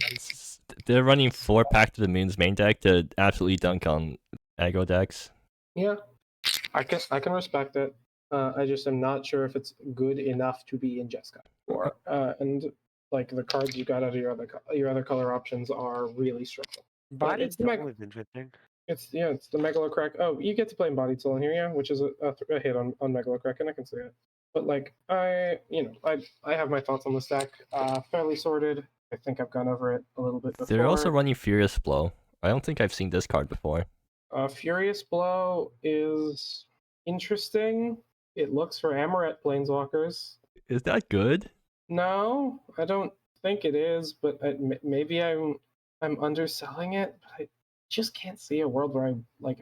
They're running 4 Pact of the Moon's main deck to absolutely dunk on aggro decks. Yeah, I can respect it. I just am not sure if it's good enough to be in Jeskai. Or and like the cards you got out of your other color options are really strong. Body Soul is interesting. It's the Megalocrack. Oh, you get to play Embodied Soul in here, yeah, which is a hit on Megalocrack, and I can see it. But like I have my thoughts on this deck. Fairly sorted. I think I've gone over it a little bit before. They're also running Furious Blow. I don't think I've seen this card before. Furious Blow is interesting. It looks for Amaret Planeswalkers. Is that good? No, I don't think it is, but maybe I'm underselling it. But I just can't see a world where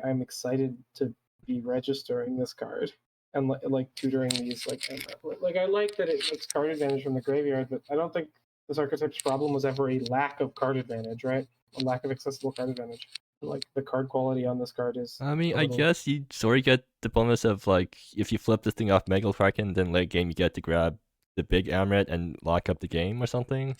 I'm excited to be registering this card and like tutoring these like I like that it gets card advantage from the graveyard, but I don't think this archetype's problem was ever a lack of card advantage, right? A lack of accessible card advantage. Like the card quality on this card is. I mean, I guess you sort of get the bonus of like if you flip this thing off Megal Kraken, then late game you get to grab the big Amaret and lock up the game or something.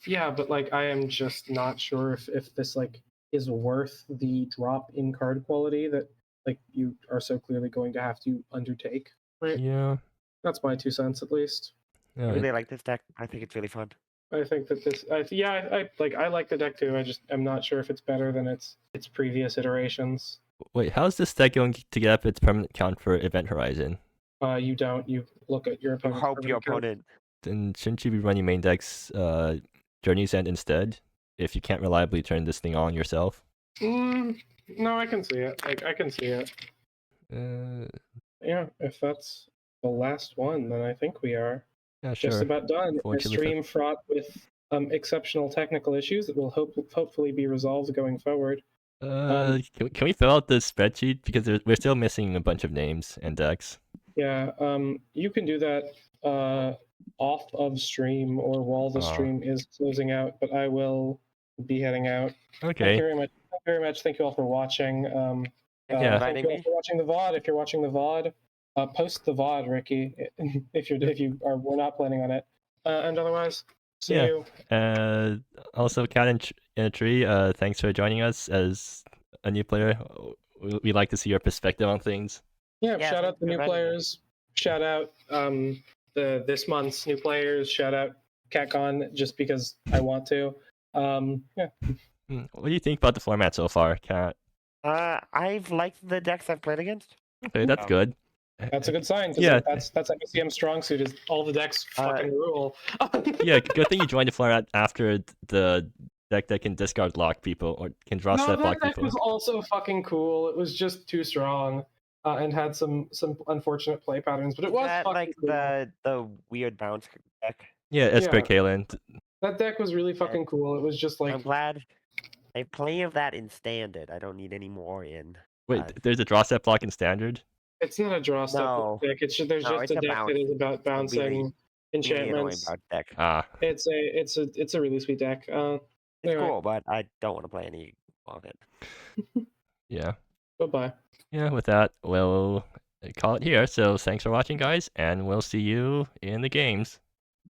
Yeah, but like I am just not sure if this like is worth the drop in card quality that like you are so clearly going to have to undertake. Right? Yeah. That's my 2 cents at least. I really like this deck. I think it's really fun. I think that this, I like the deck too. I just am not sure if it's better than its previous iterations. Wait, how's this deck going to get up its permanent count for Event Horizon? You don't. You look at your opponent. Hope your opponent. Then shouldn't you be running main decks Journey's End instead? If you can't reliably turn this thing on yourself. No, I can see it. Like I can see it. Yeah, if that's the last one, then I think we are. Yeah, sure. Just about done. A stream fraught with exceptional technical issues that will hopefully be resolved going forward. Can we fill out the spreadsheet because we're still missing a bunch of names and decks? Yeah, you can do that off of stream or while the stream is closing out, but I will be heading out. Okay. Thank you very much. Thank you very much. Thank you all for watching. Yeah. Thank you all for watching the VOD. If you're watching the VOD, post the VOD, Ricky. If we're not planning on it. And otherwise, see you. Also, Cat in a Tree. Thanks for joining us as a new player. We like to see your perspective on things. Yeah, shout out the new players. Shout out this month's new players. Shout out CatCon just because I want to. Yeah. What do you think about the format so far, Cat? I've liked the decks I've played against. Okay, that's good. That's a good sign. Yeah, that's MSEM strong suit. Is all the decks fucking rule. Yeah, good thing you joined the format after the deck that can discard lock people or can draw step block people. That deck was also fucking cool. It was just too strong. And had some unfortunate play patterns, but it was that fucking like cool. the weird bounce deck. Yeah, Esper Kalen. That deck was really fucking cool. It was just like I'm glad I have plenty of that in standard. I don't need any more in. Wait, there's a draw step block in standard? It's not a draw step deck. It's just a deck that is about bouncing enchantments. Deck. It's a really sweet deck. It's cool, but I don't want to play any of it. Yeah. Goodbye. Yeah, with that, we'll call it here. So thanks for watching, guys, and we'll see you in the games.